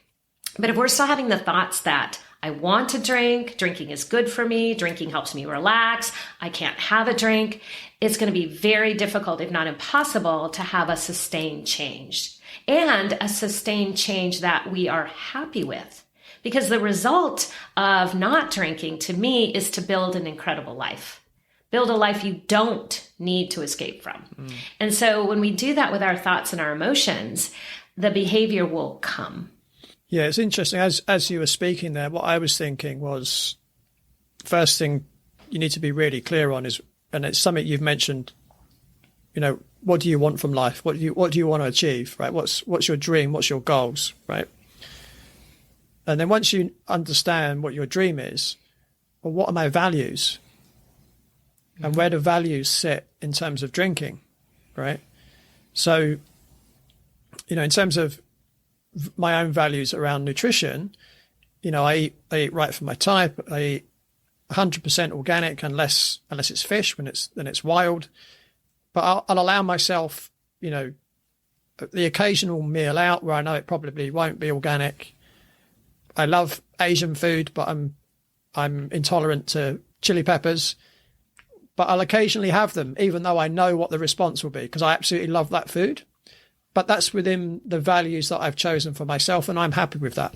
[SPEAKER 1] But if we're still having the thoughts that I want to drink, drinking is good for me, drinking helps me relax, I can't have a drink, it's going to be very difficult, if not impossible, to have a sustained change. And a sustained change that we are happy with. Because the result of not drinking, to me, is to build an incredible life. Build a life you don't need to escape from. And so when we do that with our thoughts and our emotions, the behavior will come.
[SPEAKER 2] Yeah, it's interesting. As you were speaking there, what I was thinking was, first thing you need to be really clear on is, and it's something you've mentioned, what do you want from life? What do you want to achieve, right? What's your dream? What's your goals, right? And then once you understand what your dream is, well, what are my values? And where do values sit in terms of drinking, right? So, in terms of my own values around nutrition, I eat right for my type. I eat 100% organic unless it's fish, then it's wild. But I'll allow myself, the occasional meal out where I know it probably won't be organic. I love Asian food, but I'm intolerant to chili peppers. But I'll occasionally have them, even though I know what the response will be, because I absolutely love that food. But that's within the values that I've chosen for myself, and I'm happy with that.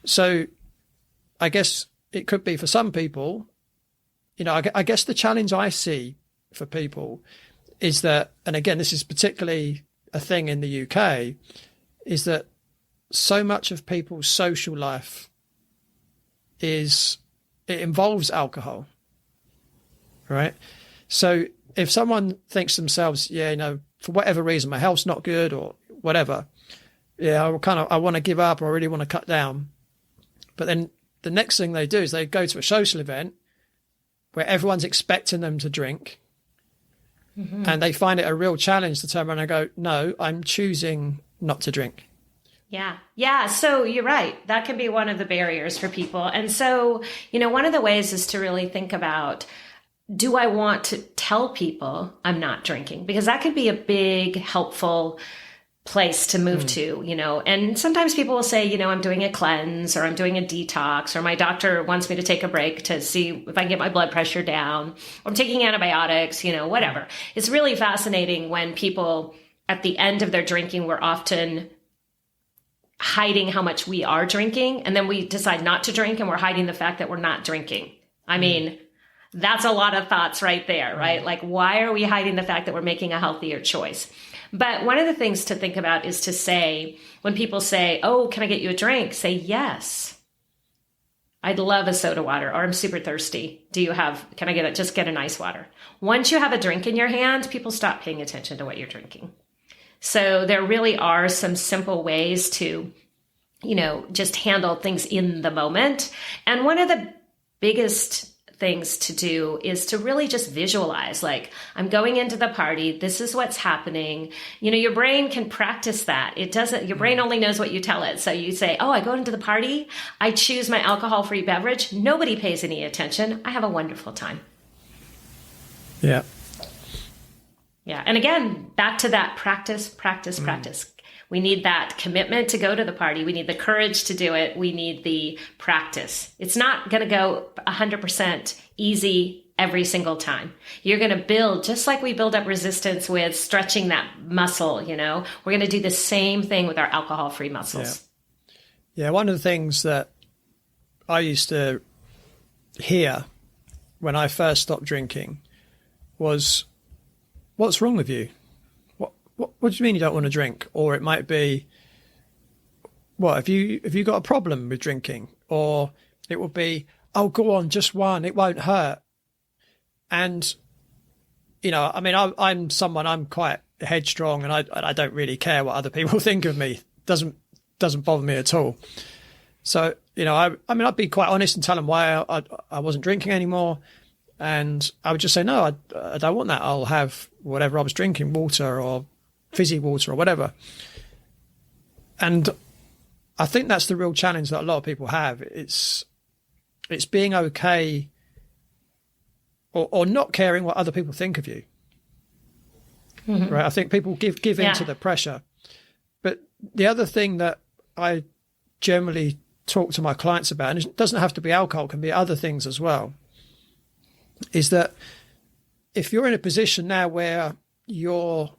[SPEAKER 2] So I guess it could be for some people, I guess the challenge I see for people is that, and again, this is particularly a thing in the UK, is that so much of people's social life it involves alcohol, right? So if someone thinks to themselves, for whatever reason, my health's not good or whatever, I want to give up or I really want to cut down. But then the next thing they do is they go to a social event where everyone's expecting them to drink. And they find it a real challenge to turn around and go, no, I'm choosing not to drink.
[SPEAKER 1] Yeah. Yeah. So you're right. That can be one of the barriers for people. And so, one of the ways is to really think about, do I want to tell people I'm not drinking? Because that could be a big, helpful place to move to, and sometimes people will say, I'm doing a cleanse, or I'm doing a detox, or my doctor wants me to take a break to see if I can get my blood pressure down, or I'm taking antibiotics, whatever. It's really fascinating when people at the end of their drinking, we're often hiding how much we are drinking. And then we decide not to drink and we're hiding the fact that we're not drinking. I mean, that's a lot of thoughts right there, right? Like, why are we hiding the fact that we're making a healthier choice? But one of the things to think about is to say, when people say, oh, can I get you a drink? Say, yes. I'd love a soda water, or I'm super thirsty. Can I just get an ice water? Once you have a drink in your hand, people stop paying attention to what you're drinking. So there really are some simple ways to, just handle things in the moment. And one of the biggest things to do is to really just visualize, like, I'm going into the party. This is what's happening. Your brain can practice that. Your brain only knows what you tell it. So you say, oh, I go into the party. I choose my alcohol-free beverage. Nobody pays any attention. I have a wonderful time.
[SPEAKER 2] Yeah.
[SPEAKER 1] Yeah. And again, back to that practice. We need that commitment to go to the party. We need the courage to do it. We need the practice. It's not going to go 100% easy every single time. You're going to build, just like we build up resistance with stretching that muscle, we're going to do the same thing with our alcohol-free muscles.
[SPEAKER 2] Yeah. One of the things that I used to hear when I first stopped drinking was, what's wrong with you? What do you mean you don't want to drink? Or it might be, have you got a problem with drinking? Or it will be, oh, go on, just one, it won't hurt. And, I'm quite headstrong, and I don't really care what other people think of me. Doesn't bother me at all. So, I'd be quite honest and tell them why I wasn't drinking anymore. And I would just say, no, I don't want that. I'll have whatever I was drinking, water or fizzy water or whatever. And I think that's the real challenge that a lot of people have. It's being okay or not caring what other people think of you. Mm-hmm. Right? I think people give into the pressure. But the other thing that I generally talk to my clients about, and it doesn't have to be alcohol, it can be other things as well, is that if you're in a position now where you're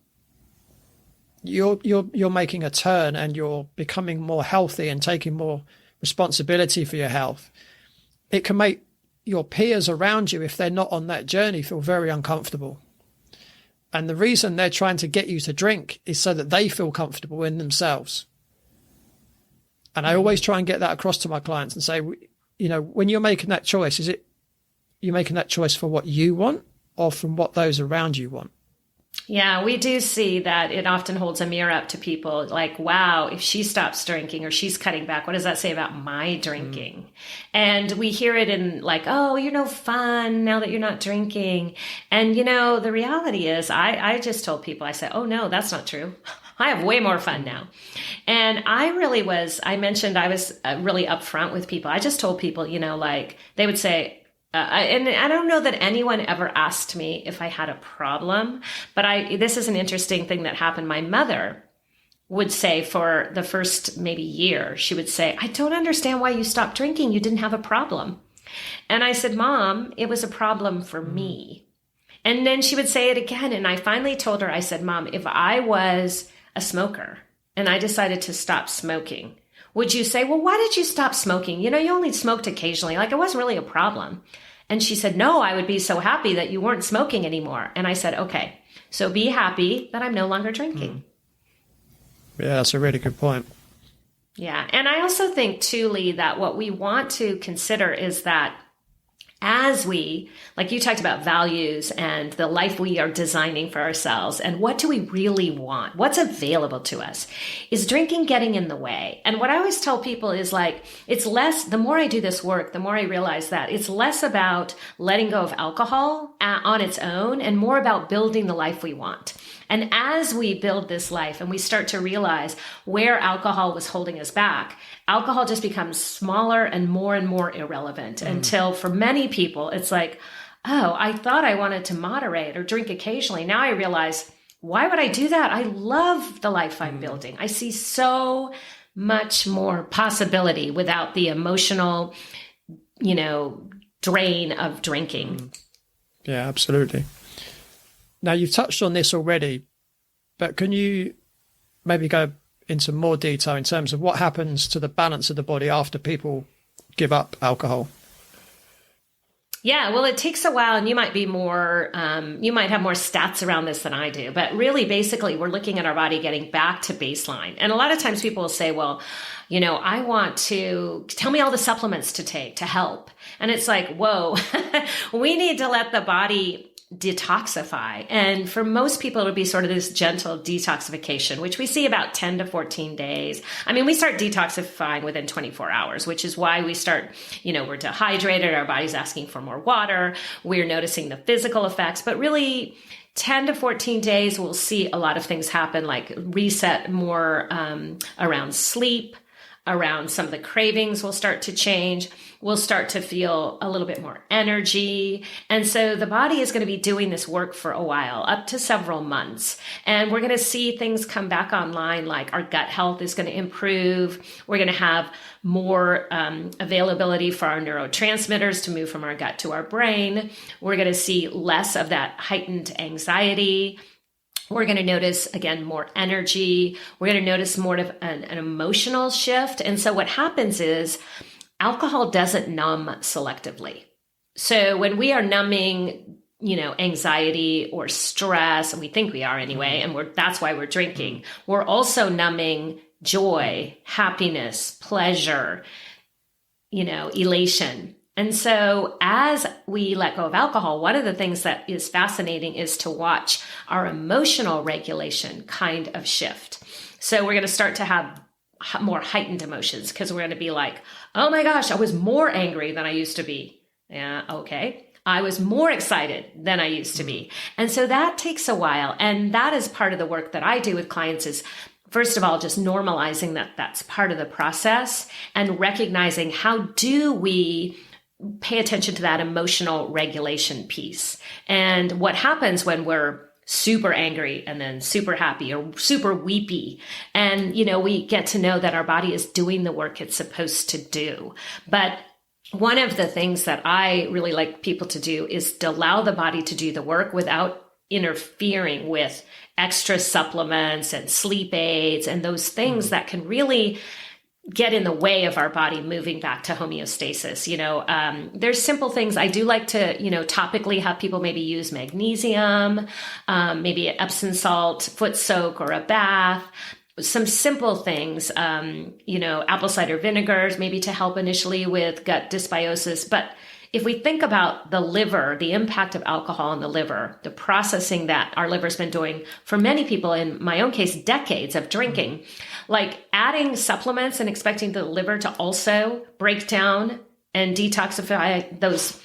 [SPEAKER 2] making a turn and you're becoming more healthy and taking more responsibility for your health, it can make your peers around you, if they're not on that journey, feel very uncomfortable. And the reason they're trying to get you to drink is so that they feel comfortable in themselves. And I always try and get that across to my clients and say, when you're making that choice, is it you're making that choice for what you want or from what those around you want?
[SPEAKER 1] Yeah, we do see that it often holds a mirror up to people like, wow, if she stops drinking or she's cutting back, what does that say about my drinking? And we hear it in like, oh, you're no fun now that you're not drinking. And, the reality is I just told people, I said, oh, no, that's not true. I have way more fun now. And I mentioned I was really upfront with people. I just told people, they would say, and I don't know that anyone ever asked me if I had a problem, but this is an interesting thing that happened. My mother would say for the first maybe year, she would say, I don't understand why you stopped drinking. You didn't have a problem. And I said, Mom, it was a problem for me. And then she would say it again. And I finally told her, I said, Mom, if I was a smoker and I decided to stop smoking, would you say, well, why did you stop smoking? You only smoked occasionally. Like, it wasn't really a problem. And she said, no, I would be so happy that you weren't smoking anymore. And I said, okay, so be happy that I'm no longer drinking.
[SPEAKER 2] Yeah, that's a really good point.
[SPEAKER 1] Yeah. And I also think too, Lee, that what we want to consider is that as we, like you talked about values and the life we are designing for ourselves and what do we really want, what's available to us, is drinking getting in the way? And what I always tell people is like, it's less, the more I do this work, the more I realize that it's less about letting go of alcohol on its own and more about building the life we want. And as we build this life and we start to realize where alcohol was holding us back, alcohol just becomes smaller and more irrelevant until for many people, it's like, oh, I thought I wanted to moderate or drink occasionally. Now I realize, why would I do that? I love the life I'm building. I see so much more possibility without the emotional, drain of drinking.
[SPEAKER 2] Yeah, absolutely. Now, you've touched on this already, but can you maybe go into more detail in terms of what happens to the balance of the body after people give up alcohol?
[SPEAKER 1] Yeah, well, it takes a while and you might be more, you might have more stats around this than I do, but really basically we're looking at our body getting back to baseline. And a lot of times people will say, well, I want to tell me all the supplements to take to help. And it's like, whoa, we need to let the body detoxify. And for most people, it'll be sort of this gentle detoxification, which we see about 10 to 14 days. I mean, we start detoxifying within 24 hours, which is why we start, we're dehydrated, our body's asking for more water, we're noticing the physical effects, but really 10 to 14 days, we'll see a lot of things happen, like reset more around sleep, around some of the cravings will start to change. We'll start to feel a little bit more energy. And so the body is going to be doing this work for a while, up to several months. And we're going to see things come back online, like our gut health is going to improve. We're going to have more availability for our neurotransmitters to move from our gut to our brain. We're going to see less of that heightened anxiety. We're going to notice, again, more energy. We're going to notice more of an emotional shift. And so what happens is alcohol doesn't numb selectively. So when we are numbing, anxiety or stress, and we think we are anyway, and that's why we're drinking, we're also numbing joy, happiness, pleasure, elation. And so as we let go of alcohol, one of the things that is fascinating is to watch our emotional regulation kind of shift. So we're going to start to have more heightened emotions because we're going to be like, oh my gosh, I was more angry than I used to be. Yeah, okay. I was more excited than I used to be. And so that takes a while. And that is part of the work that I do with clients is, first of all, just normalizing that that's part of the process and recognizing how do we pay attention to that emotional regulation piece. And what happens when we're super angry and then super happy or super weepy. And, we get to know that our body is doing the work it's supposed to do. But one of the things that I really like people to do is to allow the body to do the work without interfering with extra supplements and sleep aids and those things that can really get in the way of our body moving back to homeostasis. There's simple things. I do like to, topically have people maybe use magnesium, maybe an Epsom salt foot soak or a bath, some simple things, apple cider vinegars, maybe to help initially with gut dysbiosis. But if we think about the liver, the impact of alcohol on the liver, the processing that our liver's been doing for many people, in my own case, decades of drinking, like adding supplements and expecting the liver to also break down and detoxify those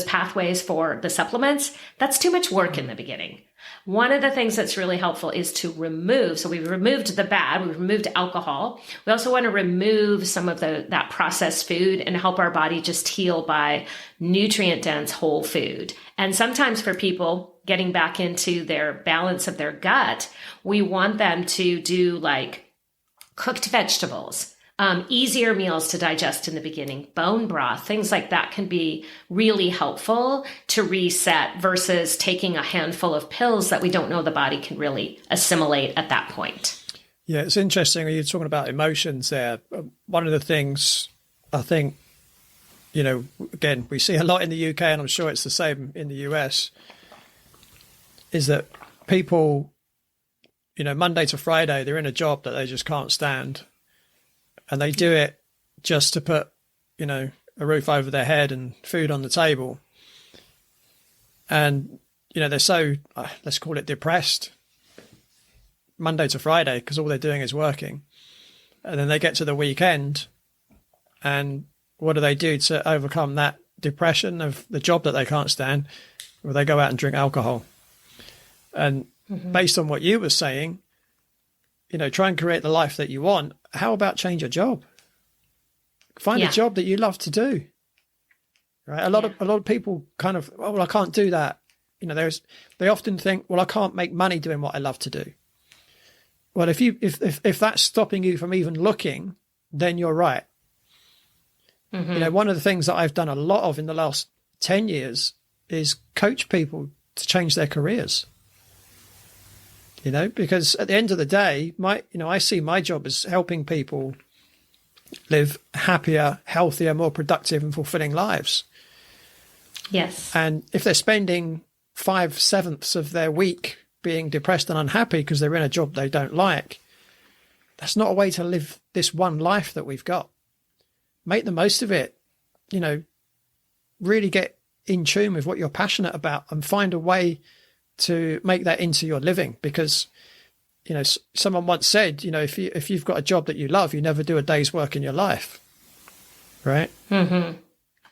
[SPEAKER 1] pathways for the supplements, that's too much work in the beginning. One of the things that's really helpful is to remove. So we've removed the bad, we've removed alcohol. We also want to remove some of that processed food and help our body just heal by nutrient dense whole food. And sometimes for people getting back into their balance of their gut, we want them to do like cooked vegetables, easier meals to digest in the beginning, bone broth, things like that can be really helpful to reset versus taking a handful of pills that we don't know the body can really assimilate at that point.
[SPEAKER 2] Yeah, it's interesting. You're talking about emotions there. One of the things I think, again, we see a lot in the UK, and I'm sure it's the same in the US, is that people, Monday to Friday, they're in a job that they just can't stand. And they do it just to put, a roof over their head and food on the table. And, they're so, let's call it depressed, Monday to Friday, because all they're doing is working. And then they get to the weekend, and what do they do to overcome that depression of the job that they can't stand? Well, they go out and drink alcohol. And based on what you were saying, try and create the life that you want. How about change your job? Find a job that you love to do. Right? A lot of people kind of, well, I can't do that. They often think, well, I can't make money doing what I love to do. Well, if that's stopping you from even looking, then you're right. One of the things that I've done a lot of in the last 10 years is coach people to change their careers. Because at the end of the day, I see my job as helping people live happier, healthier, more productive and fulfilling lives.
[SPEAKER 1] Yes.
[SPEAKER 2] And if they're spending 5/7 of their week being depressed and unhappy because they're in a job they don't like, that's not a way to live this one life that we've got. Make the most of it. Really get in tune with what you're passionate about and find a way to make that into your living. Because, someone once said, if you've got a job that you love, you never do a day's work in your life. Right?
[SPEAKER 1] Mm-hmm.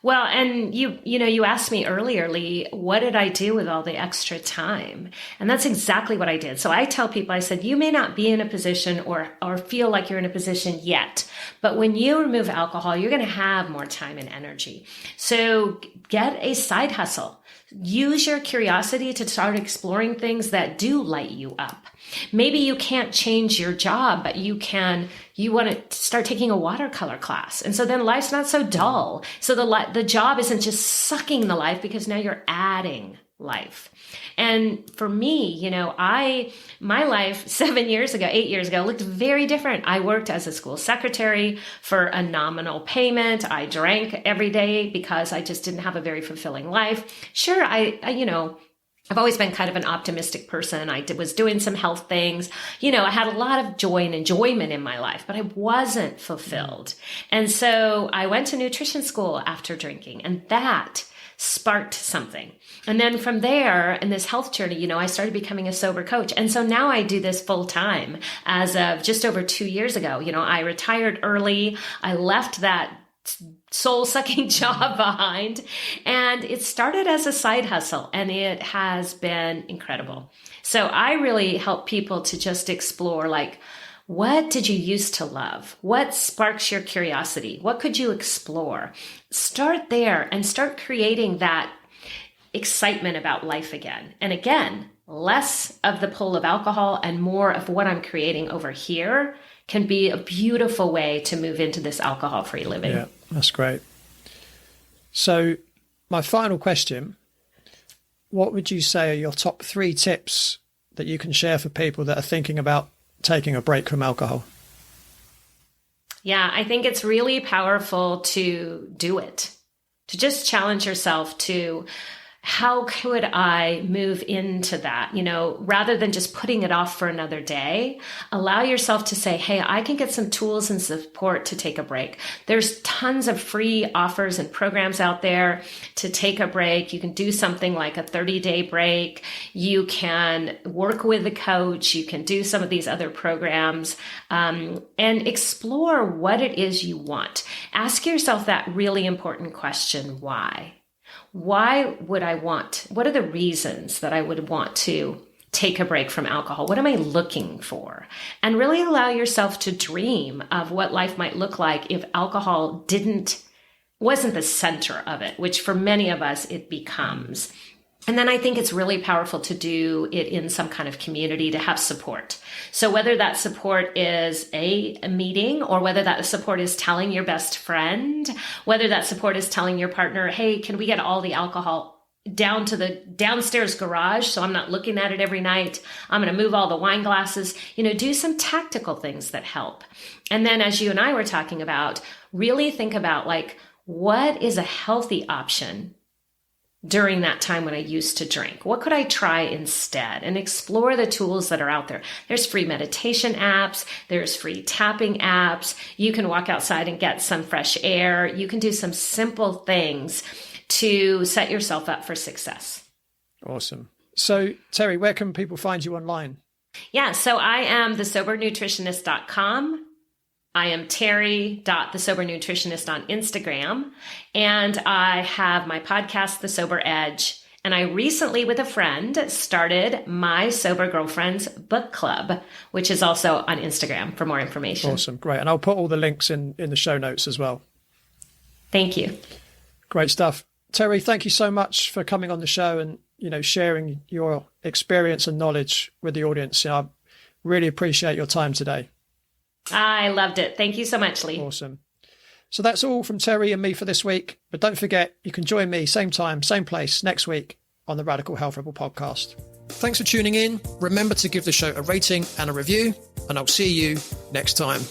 [SPEAKER 1] Well, and you asked me earlier, Lee, what did I do with all the extra time? And that's exactly what I did. So I tell people, I said, you may not be in a position or feel like you're in a position yet, but when you remove alcohol, you're going to have more time and energy. So get a side hustle. Use your curiosity to start exploring things that do light you up. Maybe you can't change your job, but you want to start taking a watercolor class. And so then life's not so dull. So the job isn't just sucking the life, because now you're adding life. And for me, my life 8 years ago looked very different. I worked as a school secretary for a nominal payment. I drank every day because I just didn't have a very fulfilling life. Sure, I've always been kind of an optimistic person. I was doing some health things. I had a lot of joy and enjoyment in my life, but I wasn't fulfilled. And so I went to nutrition school after drinking, and that sparked something. And then from there, in this health journey, I started becoming a sober coach. And so now I do this full time as of just over 2 years ago. I retired early. I left that soul-sucking job behind, and it started as a side hustle, and it has been incredible. So I really help people to just explore, what did you used to love? What sparks your curiosity? What could you explore? Start there and start creating that excitement about life again. And again, less of the pull of alcohol and more of what I'm creating over here can be a beautiful way to move into this alcohol-free living.
[SPEAKER 2] Yeah, that's great. So my final question, what would you say are your top 3 tips that you can share for people that are thinking about taking a break from alcohol?
[SPEAKER 1] Yeah, I think it's really powerful to do it, to just challenge yourself to, how could I move into that? Rather than just putting it off for another day, allow yourself to say, hey, I can get some tools and support to take a break. There's tons of free offers and programs out there to take a break. You can do something like a 30-day break. You can work with a coach. You can do some of these other programs and explore what it is you want. Ask yourself that really important question, why? Why would I want? What are the reasons that I would want to take a break from alcohol? What am I looking for? And really allow yourself to dream of what life might look like if alcohol wasn't the center of it, which for many of us it becomes. And then I think it's really powerful to do it in some kind of community, to have support. So whether that support is a meeting, or whether that support is telling your best friend, whether that support is telling your partner, hey, can we get all the alcohol down to the downstairs garage so I'm not looking at it every night? I'm going to move all the wine glasses. Do some tactical things that help. And then, as you and I were talking about, really think about what is a healthy option during that time when I used to drink? What could I try instead? And explore the tools that are out there. There's free meditation apps. There's free tapping apps. You can walk outside and get some fresh air. You can do some simple things to set yourself up for success.
[SPEAKER 2] Awesome. So, Teri, where can people find you online?
[SPEAKER 1] Yeah, so I am thesobernutritionist.com. I am Teri.thesobernutritionist on Instagram. And I have my podcast, The Sober Edge. And I recently, with a friend, started my Sober Girlfriends book club, which is also on Instagram for more information.
[SPEAKER 2] Awesome. Great. And I'll put all the links in the show notes as well.
[SPEAKER 1] Thank you.
[SPEAKER 2] Great stuff. Teri, thank you so much for coming on the show and, sharing your experience and knowledge with the audience. I really appreciate your time today.
[SPEAKER 1] I loved it. Thank you so much, Lee.
[SPEAKER 2] Awesome. So that's all from Teri and me for this week. But don't forget, you can join me same time, same place next week on the Radical Health Rebel podcast. Thanks for tuning in. Remember to give the show a rating and a review, and I'll see you next time.